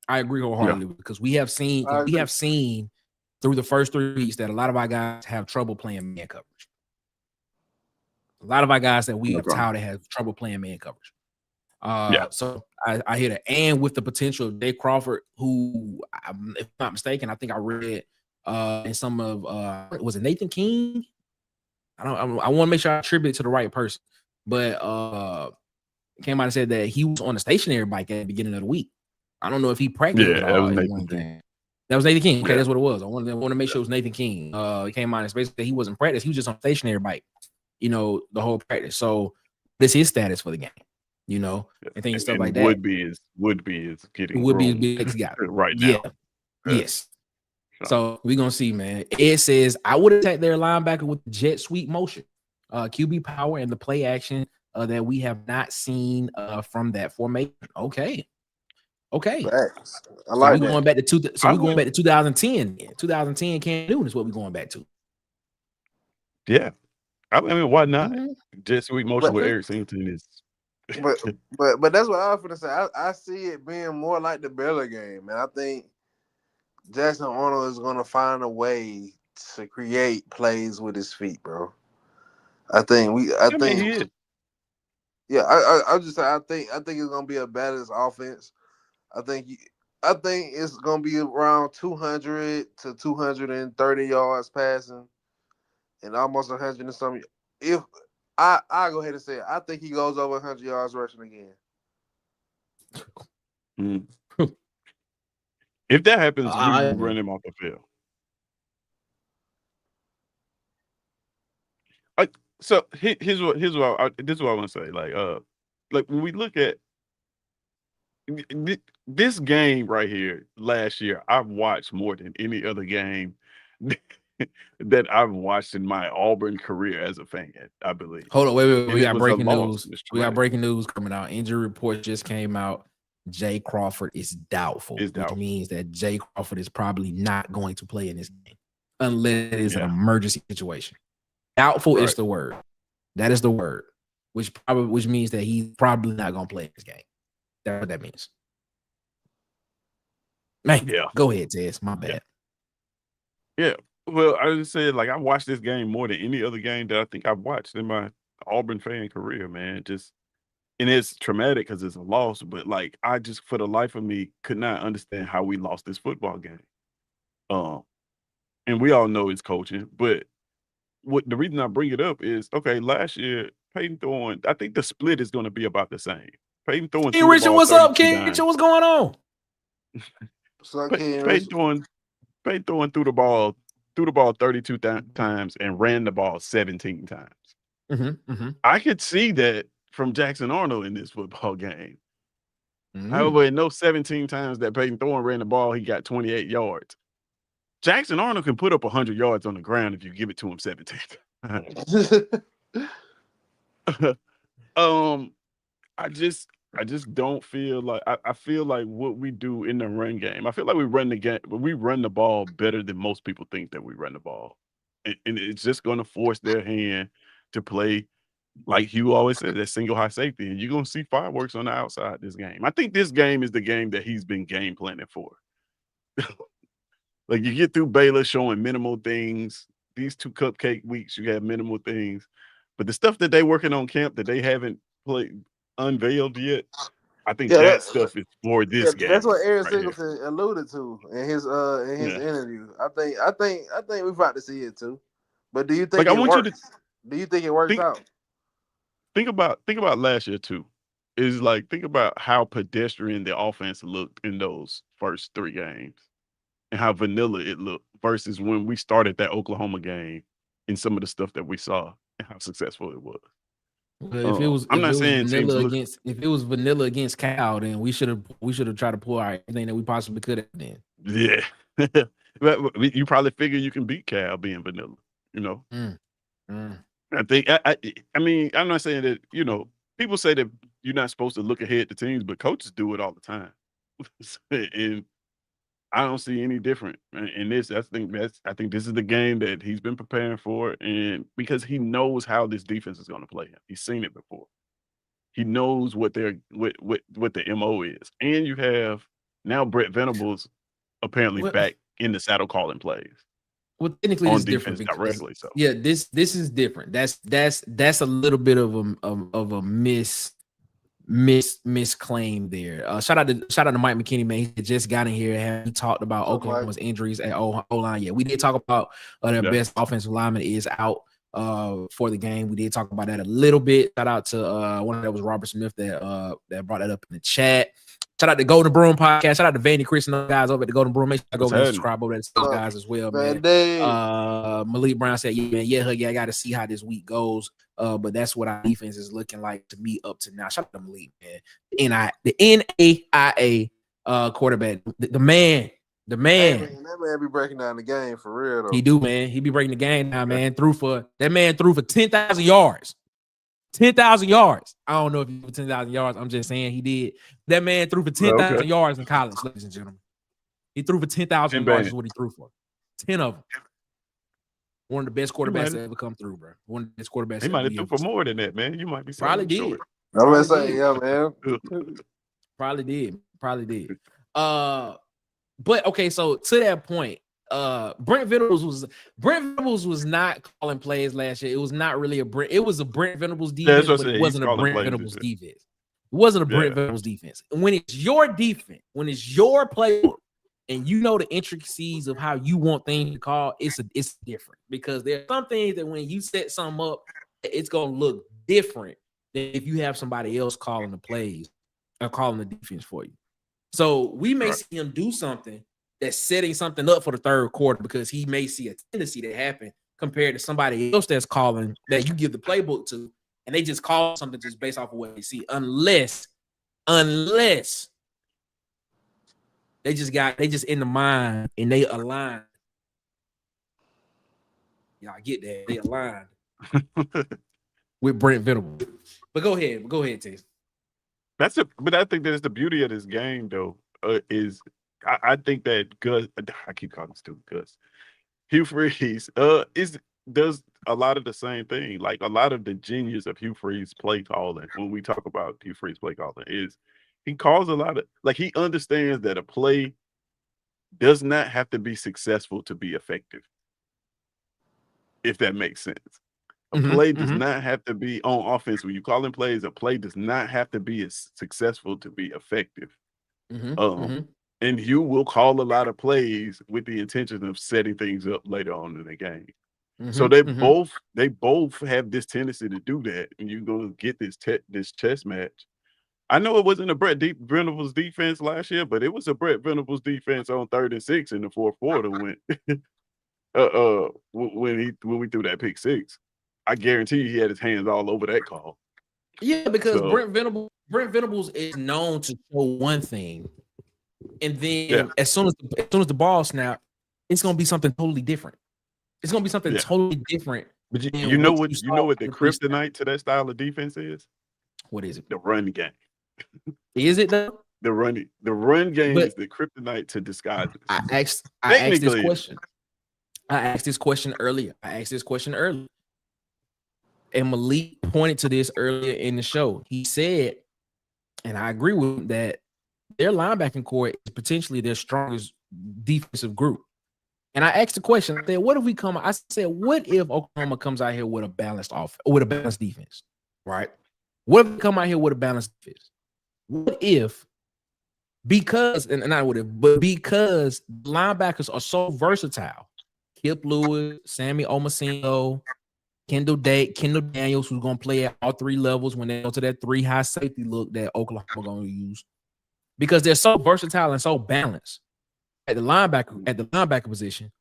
Because we have seen through the first 3 weeks that a lot of our guys have trouble playing man coverage. A lot of our guys that we have touted have trouble playing man coverage. So I hear that, and with the potential of Dave Crawford, who, if I'm not mistaken, I think I read in some of was it Nathan King? I want to make sure I attribute it to the right person, but came out and said that he was on a stationary bike at the beginning of the week. I don't know if he practiced at all in one game. That was Nathan King. Okay, that's what it was. I want to make sure it was Nathan King. He came out and basically he wasn't practice. He was just on a stationary bike, the whole practice. So this is his status for the game. And things and stuff like that. Would be is getting big guy right now. Yes. So we're gonna see, man. It says I would attack their linebacker with the jet sweep motion, QB power, and the play action that we have not seen from that formation. Okay. Thanks. I like that. Going back to we're going back to 2010. 2010 Cam Newton is what we're going back to. Yeah. I mean, why not? Jet sweep motion with Eric Singleton is. But that's what I was gonna say. I see it being more like the Baylor game, and I think Jackson Arnold is gonna find a way to create plays with his feet, bro. I think he is. Yeah, I just say I think it's gonna be a balanced offense. I think it's gonna be around 200 to 230 yards passing, and almost 100 and something. If I go ahead and say it, I think he goes over 100 yards rushing again. If that happens, we will run him off the field. Here's what I want to say. Like when we look at this game right here last year, I've watched more than any other game that I've watched in my Auburn career as a fan, I believe. Hold on, wait. We got breaking news. We got breaking news coming out. Injury report just came out. Jay Crawford is doubtful, which means that Jay Crawford is probably not going to play in this game unless it is an emergency situation. Doubtful is the word. That is the word, which means that he's probably not going to play in this game. That's what that means. Man, go ahead, Tess. My bad. Yeah. Well, I just said, I watched this game more than any other game that I think I've watched in my Auburn fan career, man. And it's traumatic because it's a loss, but I just, for the life of me, could not understand how we lost this football game. And we all know it's coaching, but the reason I bring it up is, last year, Peyton Thorne, I think the split is going to be about the same. Peyton Thorne. King Richard, what's up, King Richard? What's going on? Peyton Thorne threw the ball 32 times and ran the ball 17 times. I could see that from Jackson Arnold in this football game. Mm-hmm. However, in those 17 times that Peyton Thorne ran the ball, he got 28 yards. Jackson Arnold can put up 100 yards on the ground if you give it to him 17 times. I just don't feel like I feel like what we do in the run game. I feel like we run the game, but we run the ball better than most people think that we run the ball, and it's just going to force their hand to play like Hugh always said, that single high safety, and you're gonna see fireworks on the outside this game. I think this game is the game that he's been game planning for. Like you get through Baylor showing minimal things. These 2 cupcake weeks, you have minimal things, but the stuff that they working on camp that they haven't played unveiled yet, I think Yeah, that stuff is for yeah, this that's game what Aaron right here. Singleton alluded to in his Yeah, interview. I think we're about to see it too. But do you like think I it want you to works? Do you think it works think out? think about last year too. Is like think about how pedestrian the offense looked in those first 3 games and how vanilla it looked versus when we started that Oklahoma game and some of the stuff that we saw and how successful it was. Well, if it was I'm not saying teams look vanilla against Cal, then we should have tried to pull out everything that we possibly could have. Then yeah. But you probably figure you can beat Cal being vanilla, you know. Mm. I think I mean, I'm not saying that, people say that you're not supposed to look ahead to teams, but coaches do it all the time. And I don't see any different in this. I think this is the game that he's been preparing for, and because he knows how this defense is going to play him. He's seen it before. He knows what the MO is. And you have now Brett Venables apparently Well, back in the saddle calling plays technically on this is different defense because directly. So this is different. That's a little bit of a misclaim there. Shout out to Mike McKinney, man. He just got in here. He talked about What's up, Mike? Oklahoma's injuries at O-line. Yeah, we did talk about their Yeah. best offensive lineman is out for the game. We did talk about that a little bit. Shout out to one that was Robert Smith that brought that up in the chat. Shout out to Golden Broom Podcast. Shout out to Vandy Chris and those guys over at the Golden Broom. Make sure you go over and subscribe over to those guys as well, man. Malik Brown said, yeah, Huggy, I got to see how this week goes. But that's what our defense is looking like to me up to now. Shout out to Malik, man. The NAIA quarterback, the man. Hey, man, that man be breaking down the game for real though. He do, man. He be breaking the game down, man. That man threw for 10,000 yards. 10,000 yards. I don't know if he threw 10,000 yards. I'm just saying he did. That man threw for 10,000 yards in college, ladies and gentlemen. He threw for 10,000 yards is what he threw for. 10 of them. One of the best quarterbacks to ever come through, bro. One of the best quarterbacks. He might have threw for more than that, man. You might be probably did. Short. I'm gonna say, yeah, man. Probably did. But okay, so to that point, Brent Venables was not calling plays last year. It was not really it was a Brent Venables defense, but it wasn't a Brent Venables defense. It wasn't a Brent Venables defense. And when it's your defense, when it's your playbook, and you know the intricacies of how you want things to call, it's different because there are some things that when you set something up, it's gonna look different than if you have somebody else calling the plays or calling the defense for you. So we may see him do something that's setting something up for the third quarter because he may see a tendency to happen compared to somebody else that's calling that you give the playbook to, and they just call something just based off of what they see, unless they just in the mind and they align. Y'all get that? They aligned with Brent Venables. But go ahead, Taste. But I think that's the beauty of this game, though. I think that Gus, I keep calling this dude Gus, Hugh Freeze, does a lot of the same thing. Like a lot of the genius of Hugh Freeze play calling. When we talk about Hugh Freeze play calling, is he calls a lot of, like, he understands that a play does not have to be successful to be effective. If that makes sense. A play does not have to be on offense. When you call in plays, a play does not have to be as successful to be effective. And you will call a lot of plays with the intention of setting things up later on in the game. So they both have this tendency to do that, and you're gonna get this chess match. I know it wasn't a Brett Venables defense last year, but it was a Brett Venables defense on 3rd and 6 in the fourth quarter when we threw that pick 6. I guarantee you he had his hands all over that call. Yeah, because So Brent Venables is known to show one thing, and then yeah, as soon as the ball snap, it's gonna be something totally different. It's gonna be something yeah. totally different But than you know what you you know saw what the in the pre-snap. kryptonite to that style of defense is? What is it? The run game. Is it though? The run game But is the kryptonite to disguises. I asked this Technically, question. I asked this question earlier. And Malik pointed to this earlier in the show. He said, and I agree with him, that their linebacking core is potentially their strongest defensive group. And I asked the question, I said, what if Oklahoma comes out here with a balanced defense, right? What if they come out here with a balanced defense? What if, because linebackers are so versatile, Kip Lewis, Sammy Omasino, Kendall Daniels, who's going to play at all three levels when they go to that 3 high safety look that Oklahoma going to use, because they're so versatile and so balanced at the linebacker position,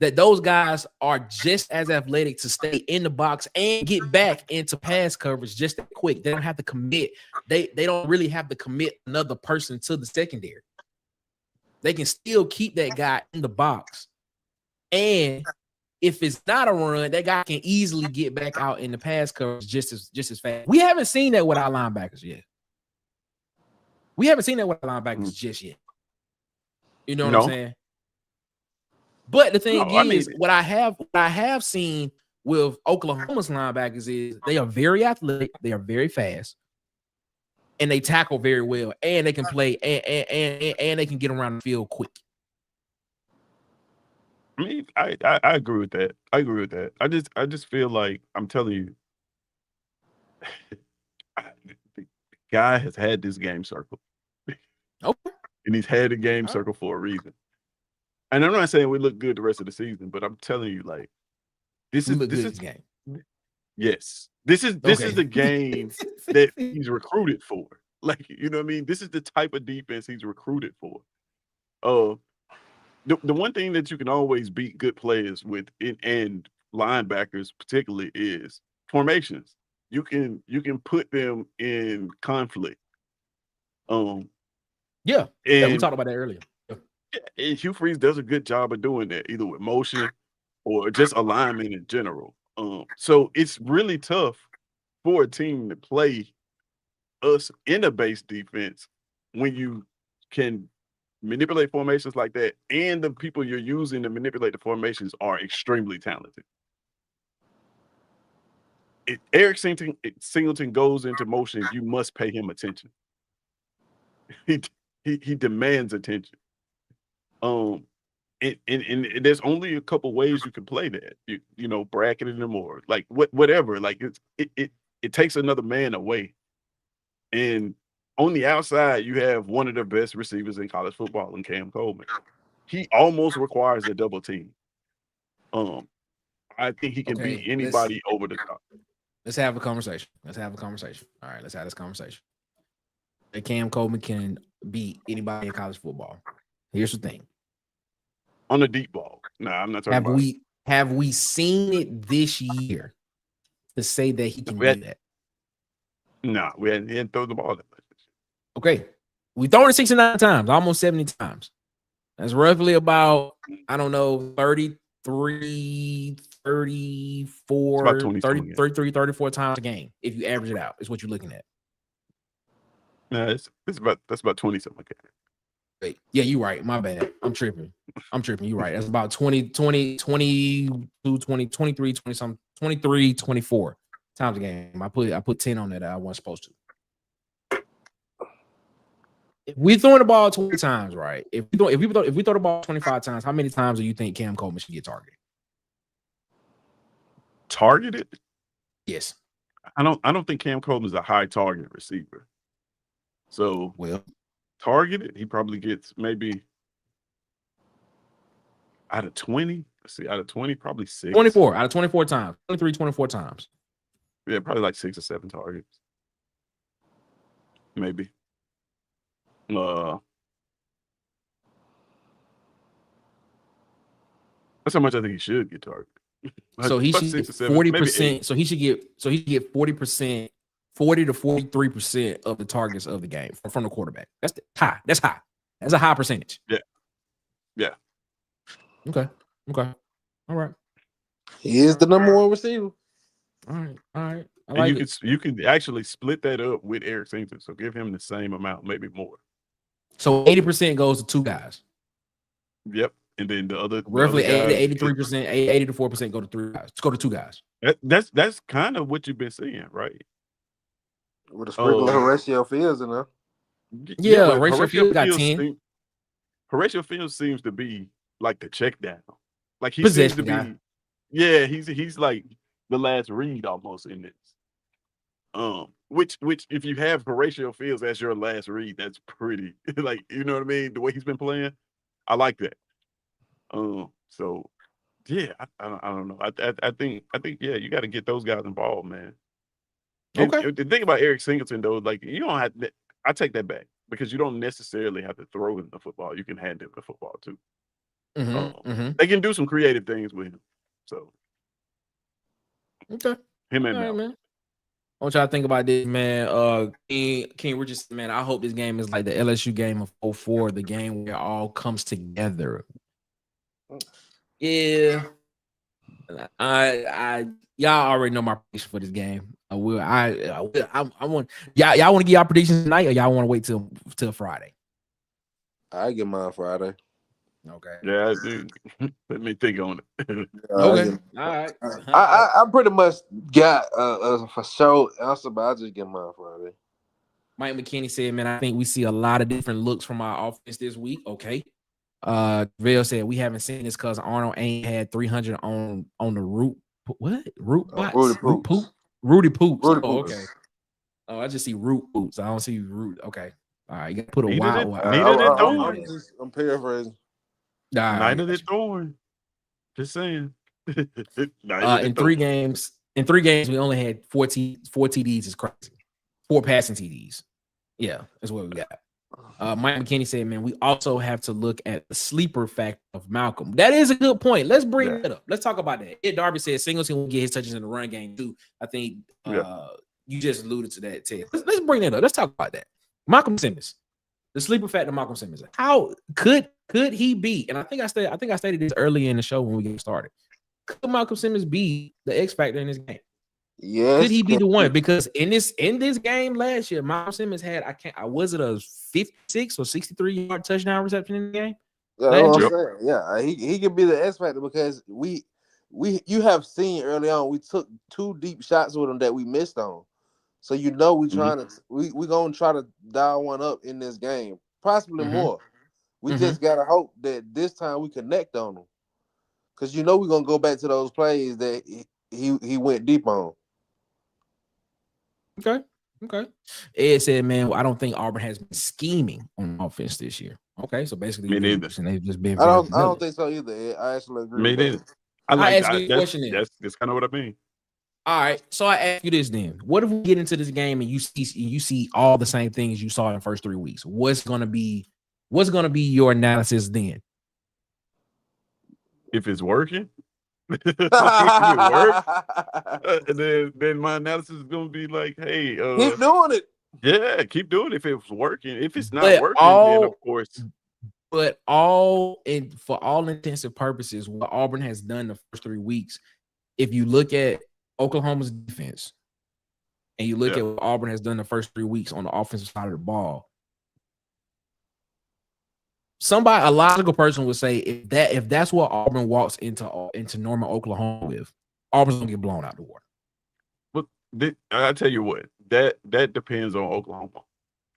that those guys are just as athletic to stay in the box and get back into pass coverage just that quick. They don't have to commit. They don't really have to commit another person to the secondary. They can still keep that guy in the box. And if it's not a run, that guy can easily get back out in the pass coverage just as fast. We haven't seen that with our linebackers yet. Just yet. You know what I'm saying? But the thing is, what I have seen with Oklahoma's linebackers is they are very athletic, they are very fast, and they tackle very well, and they can play and they can get around the field quick. I mean, I agree with that. I just feel like, I'm telling you, the guy has had this game circled. Okay. And he's had the game circled for a reason. And I'm not saying we look good the rest of the season, but I'm telling you, like, this is game. Yes. This is the game that he's recruited for. Like, you know what I mean? This is the type of defense he's recruited for. The one thing that you can always beat good players with, and linebackers particularly, is formations. You can put them in conflict. Yeah, we talked about that earlier. And Hugh Freeze does a good job of doing that, either with motion or just alignment in general. So it's really tough for a team to play us in a base defense when you can manipulate formations like that, and the people you're using to manipulate the formations are extremely talented. If Eric Singleton goes into motion, you must pay him attention. He demands attention. And there's only a couple ways you can play that. You know, bracketing them or like whatever. Like it takes another man away. And on the outside, you have one of the best receivers in college football in Cam Coleman. He almost requires a double team. I think he can beat anybody over the top. Let's have a conversation. All right, let's have this conversation. Cam Coleman can beat anybody in college football. Here's the thing. On the deep ball. No, I'm not talking about. Have we seen it this year to say that he can do that? No, he hadn't thrown the ball that much. Okay. We thrown it 69 times, almost 70 times. That's roughly about, I don't know, 33, 34, 33, 34 times a game. If you average it out, is what you're looking at. No, that's about 20 something like that. Wait, yeah, you're right. My bad. I'm tripping. You're right. That's about 20, 22, 20, 23, 20 something, 23, 24 times a game. I put 10 on that I wasn't supposed to. If we throwing the ball 20 times, right? If we throw the ball 25 times, how many times do you think Cam Coleman should get targeted? Targeted? Yes. I don't think Cam Coleman is a high target receiver. So targeted, he probably gets maybe out of 20. Let's see, out of 20, probably 6. 24 out of 24 times. 23, 24 times. Yeah, probably like 6 or 7 targets. Maybe. That's how much I think he should get targeted. So he About should get 6 or 7, maybe 8. 40%. So he should get 40%, 40 to 43% of the targets of the game from the quarterback. That's high. That's high. That's a high percentage. Yeah. Okay. All right. He is the number one receiver. All right. I And like it. you can actually split that up with Eric Singleton. So give him the same amount, maybe more. So 80% goes to two guys. Yep. And then the other Roughly 80 to guys, 83%, 80 to 4% go to three guys. Let's go to two guys. that's kind of what you've been seeing, right? With a sprinkle of Horatio Fields in there. Yeah, but Horatio Fields got 10. Horatio Fields seems to be like the check down. Like he seems to Possession be, guy. yeah, he's like the last read almost in this. Which if you have Horatio Fields as your last read, that's pretty like, you know what I mean? The way he's been playing, I like that. So yeah, I don't know. I think yeah, you got to get those guys involved, man. And Okay. the thing about Eric Singleton though, like you don't have to, I take that back because you don't necessarily have to throw him the football. You can hand him the football too. They can do some creative things with him. So Okay. him and All right, Mel. man. I want y'all to think about this, man. King Richardson, man. I hope this game is like the LSU game of 04, the game where it all comes together. Yeah. Y'all already know my prediction for this game. I want y'all want to give y'all predictions tonight, or y'all want to wait till Friday? I get mine Friday. Okay. Yeah, dude. Let me think on it. Okay. All right. I pretty much got for sure answer, but I just get mine Friday. Mike McKinney said, man, I think we see a lot of different looks from our offense this week. Okay. Vail said we haven't seen this because Arnold ain't had 300 on the root. What? Root bots? Root poop? Rudy Poops. Okay. Oh, I just see root poops. I don't see root. Okay. All right. You got to put a wild. I'm paraphrasing. Night of the Thorn. Just saying. In 3 games, we only had 4 TDs. Is crazy. 4 passing TDs. Yeah, that's what we got. Mike McKinney said, man, we also have to look at the sleeper factor of Malcolm. That is a good point. Let's bring it up. Let's talk about that. Ed Darby said Singleton will get his touches in the run game too. I think you just alluded to that, Ted. Let's bring that up. Let's talk about that. Malcolm Simmons, the sleeper factor of Malcolm Simmons. How could he be? And I think I stated this earlier in the show when we get started. Could Malcolm Simmons be the X factor in this game? Yes. Could he be the one? Because in this game last year, Malcolm Simmons had was it a 56 or 63-yard touchdown reception in the game? Yeah, he could be the X factor because you have seen early on we took 2 deep shots with him that we missed on. So we gonna try to dial one up in this game, possibly more. We just gotta hope that this time we connect on him, because we're gonna go back to those plays that he went deep on. Okay. Ed said, man, I don't think Auburn has been scheming on offense this year. Okay, so basically, they've just been. I don't think so either, Ed. I actually agree. Me neither. That's kind of what I mean. All right, so I ask you this then: what if we get into this game and you see all the same things you saw in the first 3 weeks? What's gonna be your analysis then? If it's working. Then my analysis is gonna be like, hey, keep doing it. Yeah, keep doing it if it's working. If it's not working, then of course. But for all intents and purposes, what Auburn has done the first 3 weeks, if you look at Oklahoma's defense and you look at what Auburn has done the first 3 weeks on the offensive side of the ball, a logical person would say if that's what Auburn walks into Norman, Oklahoma with, Auburn's gonna get blown out the water. But I tell you what, that depends on Oklahoma.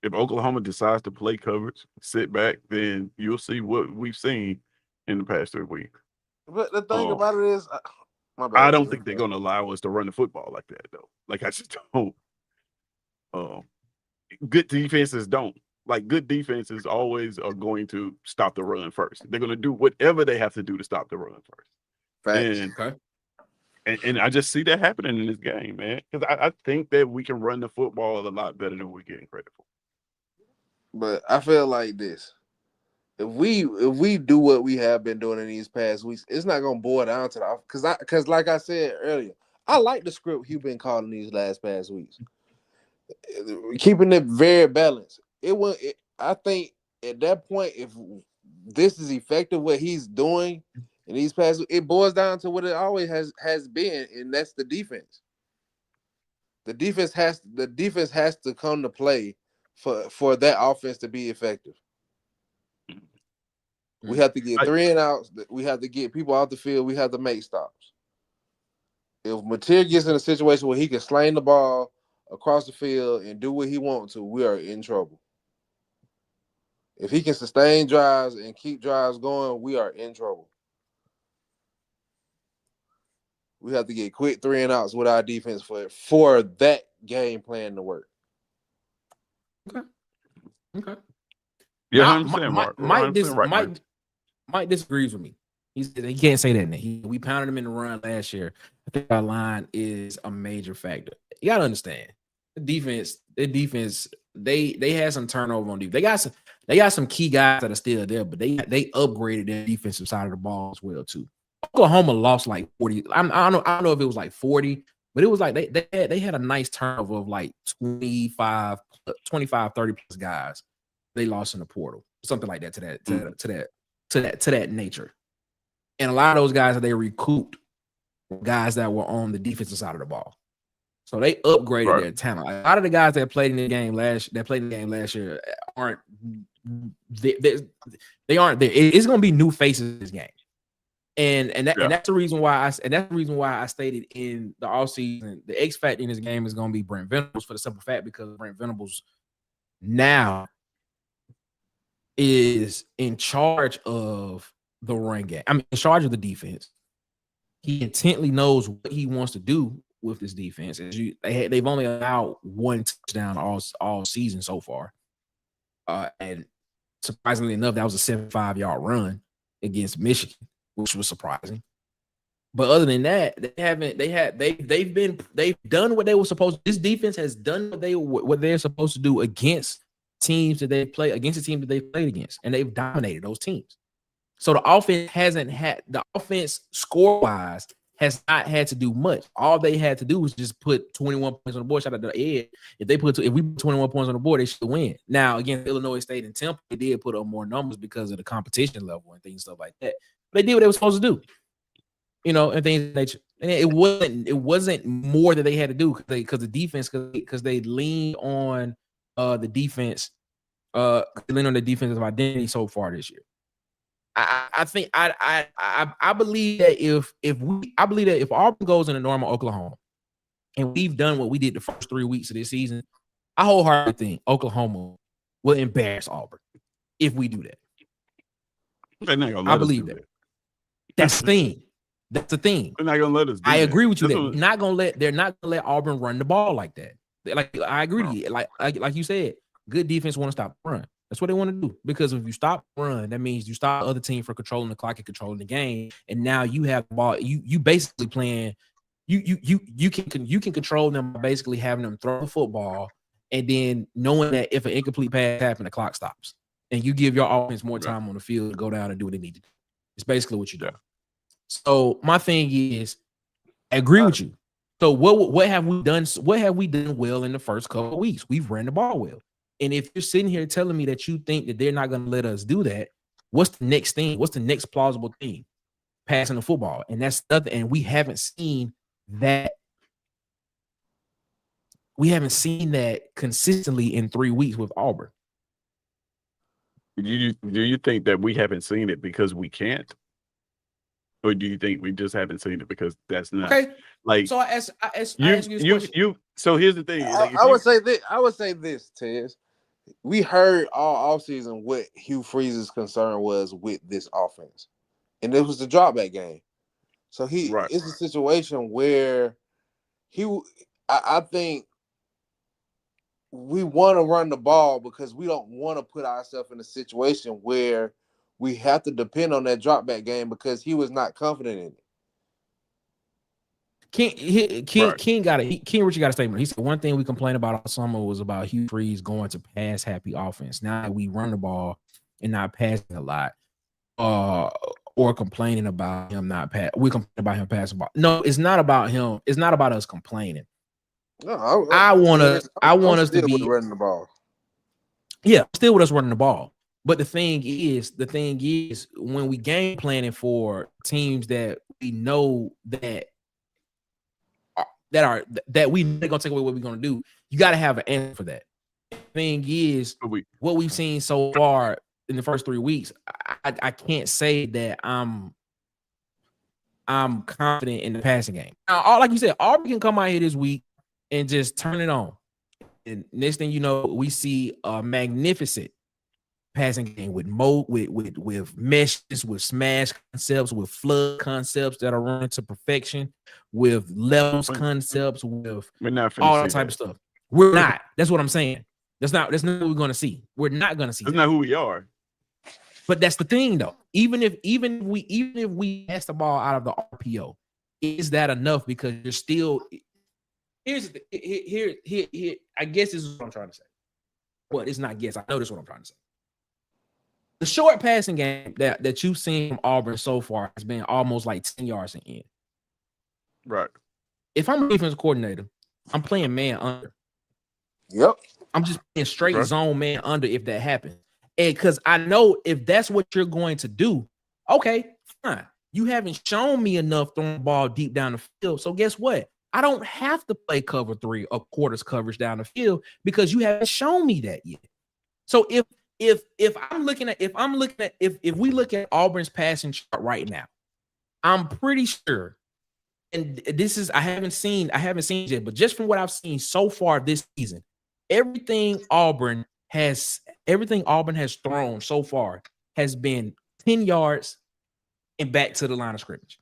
If Oklahoma decides to play coverage, sit back, then you'll see what we've seen in the past 3 weeks. But the thing about it is, I don't think they're gonna allow us to run the football like that, though. Like I just don't. Good defenses don't. Like good defenses always are going to stop the run first. They're going to do whatever they have to do to stop the run first. Facts. And I just see that happening in this game, man. Because I think that we can run the football a lot better than we're getting credit for. But I feel like this. if we do what we have been doing in these past weeks, it's not gonna boil down to the because like I said earlier, I like the script you've been calling these past weeks, keeping it very balanced. I think at that point, if this is effective, what he's doing in these past, it boils down to what it always has been, and that's the defense. The defense has to come to play for that offense to be effective. We have to get 3 and outs. We have to get people out the field. We have to make stops. If Mateer gets in a situation where he can sling the ball across the field and do what he wants to, we are in trouble. If he can sustain drives and keep drives going, we are in trouble. We have to get quick 3 and outs with our defense for that game plan to work. Okay. Yeah, 100%, Mark. Mike disagrees with me. He said he can't say that. We pounded him in the run last year. I think our line is a major factor. You gotta understand the defense. They had some turnover on defense. They got some key guys that are still there, but they upgraded their defensive side of the ball as well too. Oklahoma lost like 40. I don't know if it was like 40, but it was like they had a nice turnover of like 25, 30 plus guys. They lost in the portal, something like that to that nature. And a lot of those guys that they recouped were guys that were on the defensive side of the ball. So they upgraded their talent. A lot of the guys that played in the game last year aren't they aren't there. It's going to be new faces in this game. And that's the reason why I stated in the offseason the X factor in this game is going to be Brent Venables, for the simple fact because Brent Venables now is in charge of the run game. I mean, in charge of the defense. He intently knows what he wants to do with this defense. They've only allowed one touchdown all season so far, and surprisingly enough, that was a 75-yard run against Michigan, which was surprising. But other than that, they've done what they were supposed to. This defense has done what they're supposed to do against teams that they play against the team that they played against, and they've dominated those teams. So the offense score-wise has not had to do much. All they had to do was just put 21 points on the board. Shout out to Ed. If we put 21 points on the board, they should win. Now, again, Illinois State and Temple, they did put up more numbers because of the competition level and things, stuff like that. But they did what they were supposed to do. And things of nature. And it wasn't more that they had to do because the defense, because they leaned on the defense, they leaned on the defensive identity so far this year. I think I believe that if Auburn goes into normal Oklahoma and we've done what we did the first 3 weeks of this season, I wholeheartedly think Oklahoma will embarrass Auburn if we do that. I believe that. That's the thing. That's the thing. They're not gonna let us. I agree with you. They're not gonna let Auburn run the ball like that. Like I agree. Like you said, good defense want to stop the run. That's what they want to do. Because if you stop run, that means you stop the other team from controlling the clock and controlling the game. And now you have the ball. You basically playing. You can control them by basically having them throw the football and then knowing that if an incomplete pass happens, the clock stops. And you give your offense more time on the field to go down and do what they need to do. It's basically what you do. So my thing is, I agree with you. So what have we done? What have we done well in the first couple of weeks? We've ran the ball well. And if you're sitting here telling me that you think that they're not going to let us do that, what's the next thing? What's the next plausible thing? Passing the football. And that's nothing. And we haven't seen that. We haven't seen that consistently in 3 weeks with Auburn. Do you think that we haven't seen it because we can't? Or do you think we just haven't seen it because that's not like? So I ask you this question. So here's the thing. Like I would say this, Tez. We heard all offseason what Hugh Freeze's concern was with this offense, and it was the dropback game. So it's a situation where I think we want to run the ball because we don't want to put ourselves in a situation where we have to depend on that dropback game because he was not confident in it. King Richie got a statement. He said one thing we complained about all summer was about Hugh Freeze going to pass happy offense. Now we run the ball and not passing a lot, or complaining about him not pass. We complain about him passing ball. No, it's not about him. It's not about us complaining. No, I want I'm us to still with be running the ball. Yeah, still with us running the ball. But the thing is, when we game planning for teams that we know that we know they're gonna take away what we're gonna do, you got to have an answer for that. The thing is, what we've seen so far in the first 3 weeks, I can't say that I'm confident in the passing game. Now, like you said, Auburn can come out here this week and just turn it on. And next thing you know, we see a magnificent passing game with meshes, with smash concepts, with flood concepts that are running to perfection, with levels concepts, with all that type of stuff. We're not. That's what I'm saying. That's not what we're gonna see. We're not gonna see. That's not who we are. But that's the thing, though. Even if we pass the ball out of the RPO, is that enough? Because you're still here. I guess this is what I'm trying to say. Well, it's not guess. I know this is what I'm trying to say. The short passing game that you've seen from Auburn so far has been almost like 10 yards in end. Right. If I'm a defense coordinator, I'm playing man under. Yep. I'm just playing straight zone man under if that happens. And because I know if that's what you're going to do, okay, fine. You haven't shown me enough throwing the ball deep down the field. So guess what? I don't have to play cover 3 or quarters coverage down the field because you haven't shown me that yet. So if we look at Auburn's passing chart right now, I'm pretty sure, and this is I haven't seen it yet, but just from what I've seen so far this season, everything Auburn has thrown so far has been 10 yards and back to the line of scrimmage.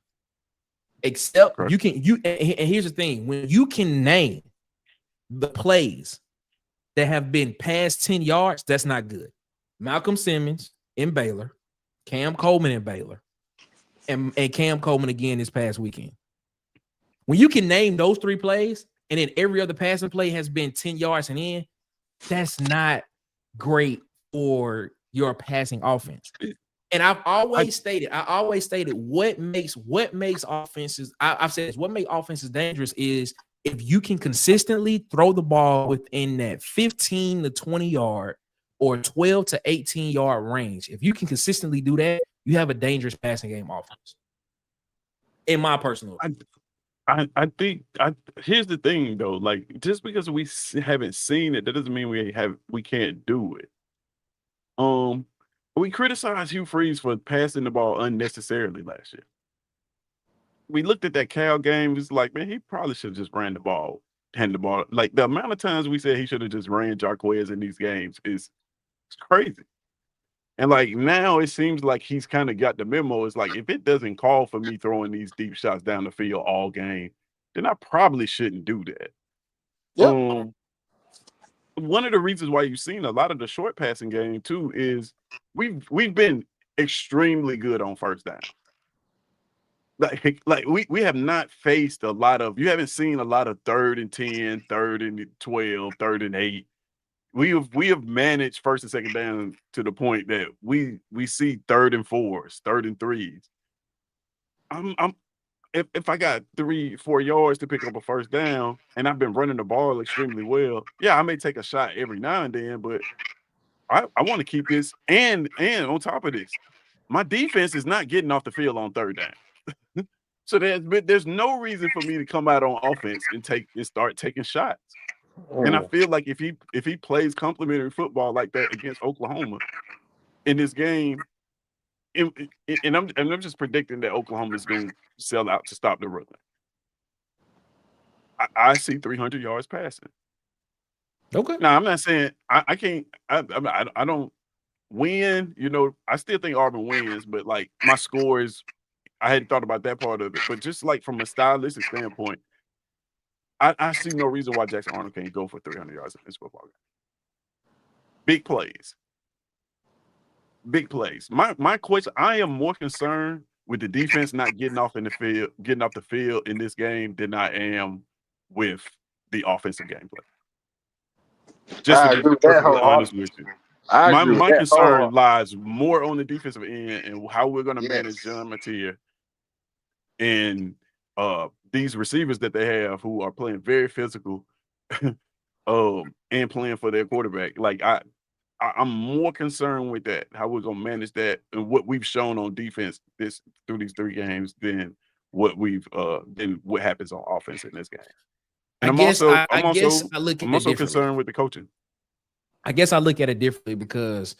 Except and here's the thing: when you can name the plays that have been past 10 yards, that's not good. Malcolm Simmons in Baylor, Cam Coleman in Baylor, and Cam Coleman again this past weekend. When you can name those 3 plays and then every other passing play has been 10 yards and in, that's not great for your passing offense. And I've always stated what makes offenses, I've said this, what makes offenses dangerous is if you can consistently throw the ball within that 15 to 20 yard or 12 to 18 yard range. If you can consistently do that, you have a dangerous passing game offense. In my personal opinion. I think here's the thing though, like just because we haven't seen it, that doesn't mean we can't do it. We criticized Hugh Freeze for passing the ball unnecessarily last year. We looked at that Cal game, it's like, man, he probably should have just ran the ball, handed the ball. Like the amount of times we said he should have just ran Jarquez in these games is crazy. And like now it seems like he's kind of got the memo. It's like if it doesn't call for me throwing these deep shots down the field all game, then I probably shouldn't do that. Yep. One of the reasons why you've seen a lot of the short passing game too is we've been extremely good on first down. Like we have not faced a lot of, you haven't seen a lot of 3rd and 10, 3rd and 12, 3rd and 8. We have managed first and second down to the point that we see 3rd and 4s, 3rd and 3s. If I got 3-4 yards to pick up a first down and I've been running the ball extremely well, yeah, I may take a shot every now and then, but I want to keep this. And on top of this, my defense is not getting off the field on 3rd down. So there's no reason for me to come out on offense and start taking shots. And I feel like if he plays complimentary football like that against Oklahoma in this game, and I'm just predicting that Oklahoma is going to sell out to stop the run. I see 300 yards passing. Okay. Now I'm not saying I can't. I don't win. You know, I still think Auburn wins, but like my score is. I hadn't thought about that part of it, but just like from a stylistic standpoint, I see no reason why Jackson Arnold can't go for 300 yards in this football game. Big plays. Big plays. My question, I am more concerned with the defense not getting off the field in this game than I am with the offensive gameplay. Just to be perfectly honest with you. I agree with My that. concern lies more on the defensive end and how we're going to manage John Mateer and these receivers that they have who are playing very physical and playing for their quarterback. Like I'm more concerned with that, how we're gonna manage that and what we've shown on defense through these 3 games than what happens on offense in this game. And I I'm guess also I guess I look at I'm it also differently. concerned with the coaching. I guess I look at it differently because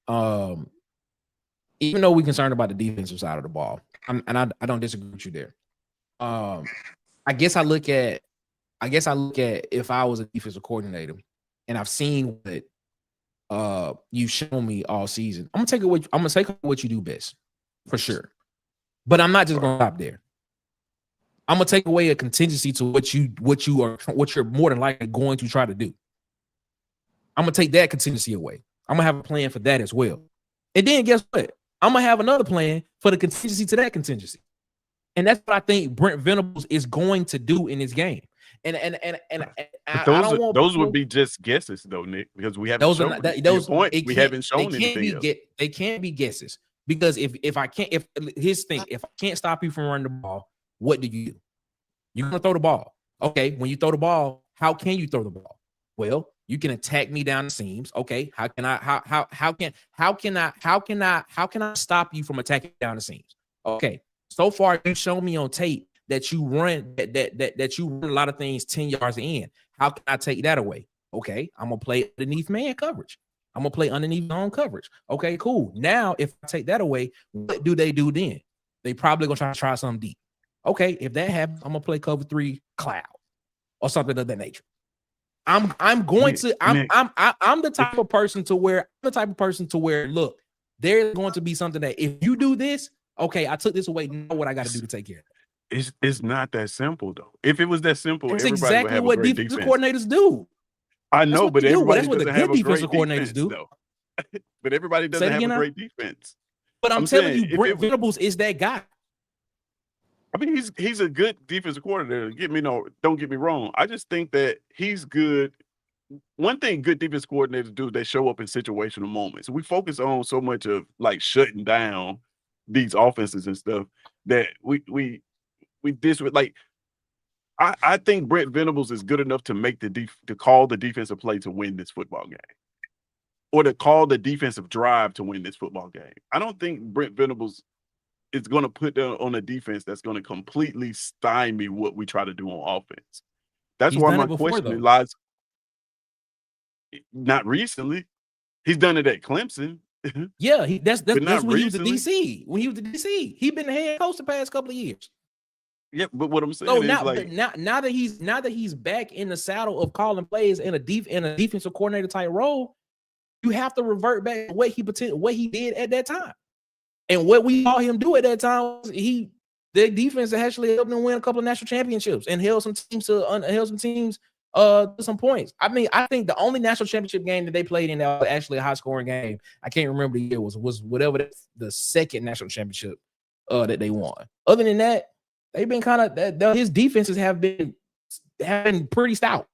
even though we're concerned about the defensive side of the ball, I don't disagree with you there. I guess I look at if I was a defensive coordinator and I've seen what you've shown me all season, I'm gonna take what you do best for sure. But I'm not just gonna stop there. I'm gonna take away a contingency to what you're more than likely going to try to do. I'm gonna take that contingency away. I'm gonna have a plan for that as well. And then guess what? I'm gonna have another plan for the contingency to that contingency. And that's what I think Brent Venables is going to do in this game. And I don't want those would be just guesses though, Nick, because we haven't those are shown not, to your point, we haven't shown anything else. They can't be guesses because if here's the thing, if I can't stop you from running the ball, what do? You're gonna throw the ball. Okay, when you throw the ball, how can you throw the ball? Well, you can attack me down the seams. Okay, how can I stop you from attacking down the seams? Okay, so far you've shown me on tape that you run that you run a lot of things 10 yards in. How can I take that away? Okay, I'm gonna play underneath man coverage. I'm gonna play underneath zone coverage. Okay, cool. Now, if I take that away, what do they do then? They probably gonna try something deep. Okay, if that happens, I'm gonna play cover 3 cloud or something of that nature. I'm the type of person to where look, there's going to be something that if you do this, okay, I took this away. Now what I got to do to take care of it. It's not that simple though. If it was that simple, that's everybody exactly would have what a great defensive defense. coordinators do. I know, but everybody that's what the doesn't have good a great defensive coordinators defense, do. though. But everybody doesn't have a great defense. But I'm telling you, Brent Venables is that guy. I mean, he's a good defensive coordinator. Don't get me wrong. I just think that he's good. One thing good defense coordinators do, they show up in situational moments. We focus on so much of like shutting down these offenses and stuff that we like. I think Brent Venables is good enough to make to call the defensive play to win this football game, or to call the defensive drive to win this football game. I don't think Brent Venables is going to put down on a defense that's going to completely stymie what we try to do on offense. That's why my question lies. Not recently. He's done it at Clemson. Yeah, that's when he was at DC. When he was at DC, he's been the head coach the past couple of years. Yeah, but what I'm saying is now that he's back in the saddle of calling plays in a defensive coordinator type role, you have to revert back to what he did at that time. And what we saw him do at that time, their defense actually helped them win a couple of national championships and held some teams to some points. I mean, I think the only national championship game that they played in that was actually a high scoring game, I can't remember the year, was whatever the second national championship that they won. Other than that, they've been kind of his defenses have been pretty stout.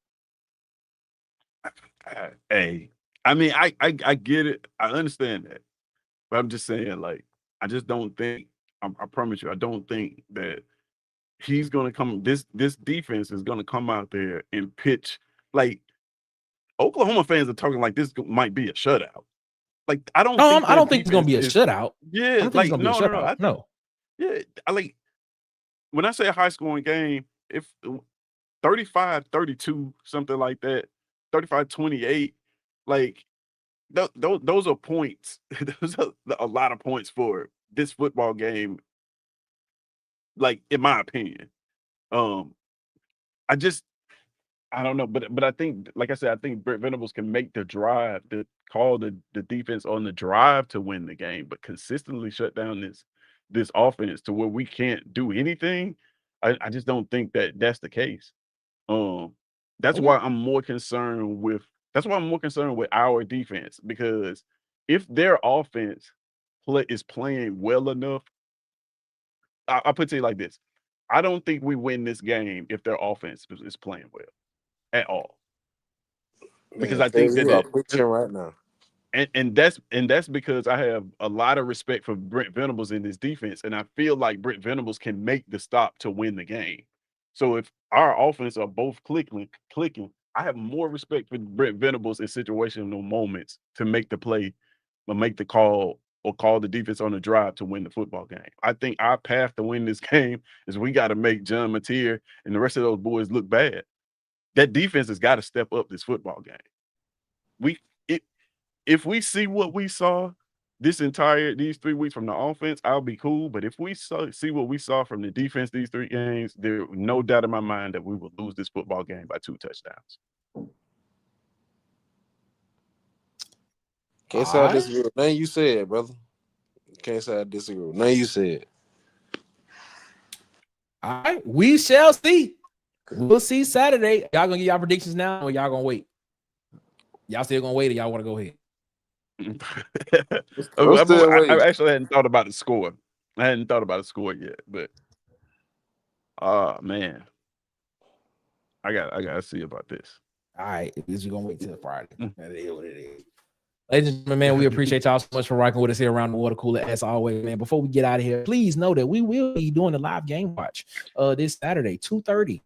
Hey, I mean, I get it. I understand that. But I'm just saying, like, I just don't think, I promise you, I don't think that he's going to come, this defense is going to come out there and pitch. Like, Oklahoma fans are talking like this might be a shutout. Like, I don't think it's going to be a shutout. Yeah, like, no. Yeah, when I say a high scoring game, if 35-32, something like that, 35-28, like, those are points. Those are a lot of points for this football game, like, in my opinion. I don't know, but I think, like I said, I think Brent Venables can make the drive, to call the defense on the drive to win the game, but consistently shut down this offense to where we can't do anything. I just don't think that that's the case. That's why I'm more concerned with our defense, because if their offense is playing well enough, I'll put it to you like this: I don't think we win this game if their offense is playing well at all. Because I think you are preaching right now. And that's because I have a lot of respect for Brent Venables in this defense, and I feel like Brent Venables can make the stop to win the game. So if our offense are both clicking, I have more respect for Brent Venables in situational moments to make the play, or make the call, or call the defense on the drive to win the football game. I think our path to win this game is we got to make John Mateer and the rest of those boys look bad. That defense has got to step up this football game. If we see what we saw these 3 weeks from the offense, I'll be cool. But if we see what we saw from the defense these 3 games, there's no doubt in my mind that we will lose this football game by 2 touchdowns. Can't say I disagree with nothing you said, brother. Can't say I disagree with nothing you said. All right, we shall see. We'll see Saturday. Y'all gonna get y'all predictions now, or y'all gonna wait? Y'all still gonna wait, or y'all want to go ahead? I actually hadn't thought about the score. I hadn't thought about the score yet, but man, I gotta see about this. All right, you're gonna wait till Friday. That is what it is. Ladies and gentlemen, man, we appreciate y'all so much for rocking with us here around the water cooler as always, man. Before we get out of here, please know that we will be doing the live game watch this Saturday, 2:30.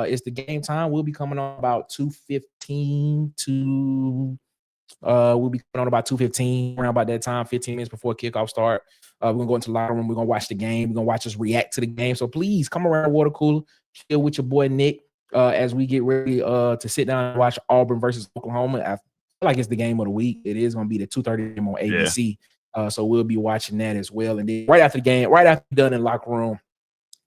It's the game time. We'll be coming on about 2:15 to we'll be coming on about 2:15, around about that time, 15 minutes before kickoff start. We're gonna go into the locker room. We're gonna watch the game. We're gonna watch us react to the game. So please come around the water cooler, chill with your boy Nick as we get ready to sit down and watch Auburn versus Oklahoma. I feel like it's the game of the week. It is gonna be the 2:30 game on ABC. So we'll be watching that as well. And then right after the game, right after we're done in the locker room,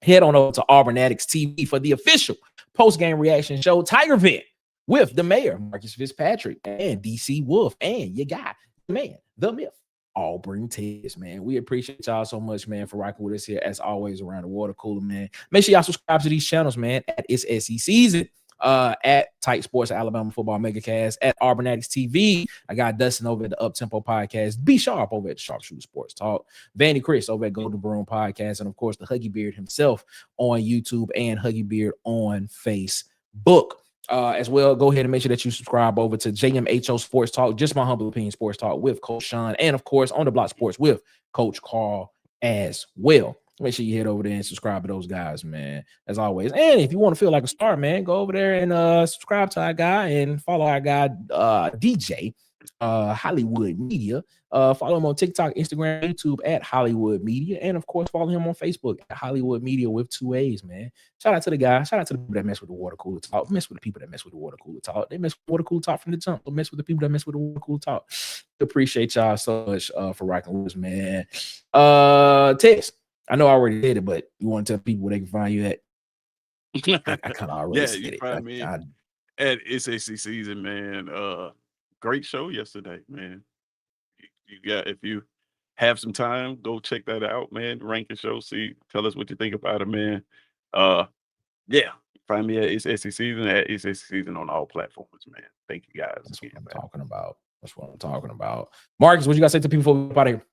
head on over to Auburn Addicts TV for the official post-game reaction show, Tiger Vent, with the mayor, Marcus Fitzpatrick, and DC Wolf, and you got the man, the myth, Auburn Tiz, man. We appreciate y'all so much, man, for rocking with us here, as always, around the water cooler, man. Make sure y'all subscribe to these channels, man, at It's SEC Season, at Tight Sports, Alabama Football Megacast, at Auburn Addicts TV. I got Dustin over at the Uptempo Podcast, B Sharp over at the Sharpshooter Sports Talk, Vanny Chris over at Golden Broom Podcast, and of course the Huggy Beard himself on YouTube and Huggy Beard on Facebook. As well, go ahead and make sure that you subscribe over to JMHO Sports Talk, just my humble opinion Sports Talk with Coach Sean, and of course On the Block Sports with Coach Carl as well. Make sure you head over there and subscribe to those guys, man, as always. And if you want to feel like a star, man, go over there and subscribe to our guy and follow our guy, DJ Hollywood Media. Follow him on TikTok, Instagram, YouTube at Hollywood Media, and of course follow him on Facebook at Hollywood Media with 2 A's, man. Shout out to the guy. Shout out to the people that mess with the water cooler talk. Mess with the people that mess with the water cooler talk. They mess with water cooler talk from the jump. But mess with the people that mess with the water cooler talk. Appreciate y'all so much for rocking with us, man. Tex, I know I already did it, but you want to tell people where they can find you at? I kind of already said you it. find me at It's SEC Season, man. Great show yesterday, man. You got, if you have some time, go check that out, man. Ranking show, tell us what you think about it, man. Find me at It's SEC Season, at It's SEC Season on all platforms, man. Thank you guys. That's what I'm talking about. That's what I'm talking about. Marcus, what you got to say to people before we get out of here?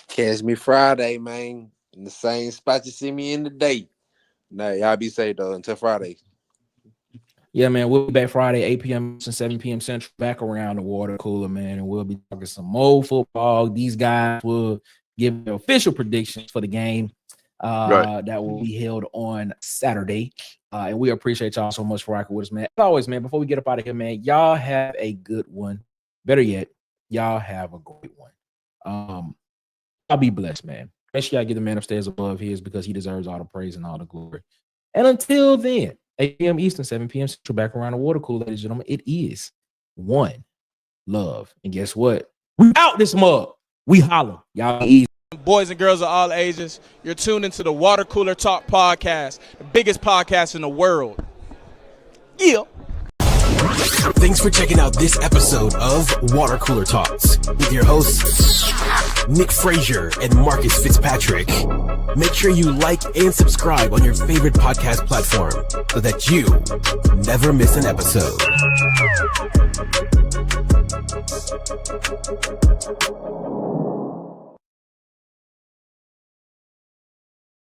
Catch me Friday, man. In the same spot you see me in today. Nah, y'all be safe though until Friday. Yeah, man, we'll be back Friday, 8 p.m. to 7 p.m. Central, back around the water cooler, man, and we'll be talking some more football. These guys will give the official predictions for the game that will be held on Saturday. And we appreciate y'all so much for rocking with us, man. As always, man, before we get up out of here, man, y'all have a good one. Better yet, y'all have a great one. I'll be blessed, man. Make sure y'all get the man upstairs above his, because he deserves all the praise and all the glory. And until then, 8 p.m. Eastern, 7 p.m. Central, back around the water cooler, ladies and gentlemen. It is one love. And guess what? We out this mug. We holler. Y'all easy. Boys and girls of all ages, you're tuned into the Water Cooler Talk podcast, the biggest podcast in the world. Yeah. Thanks for checking out this episode of Water Cooler Talks with your hosts, Nick Frazier and Marcus Fitzpatrick. Make sure you like and subscribe on your favorite podcast platform so that you never miss an episode.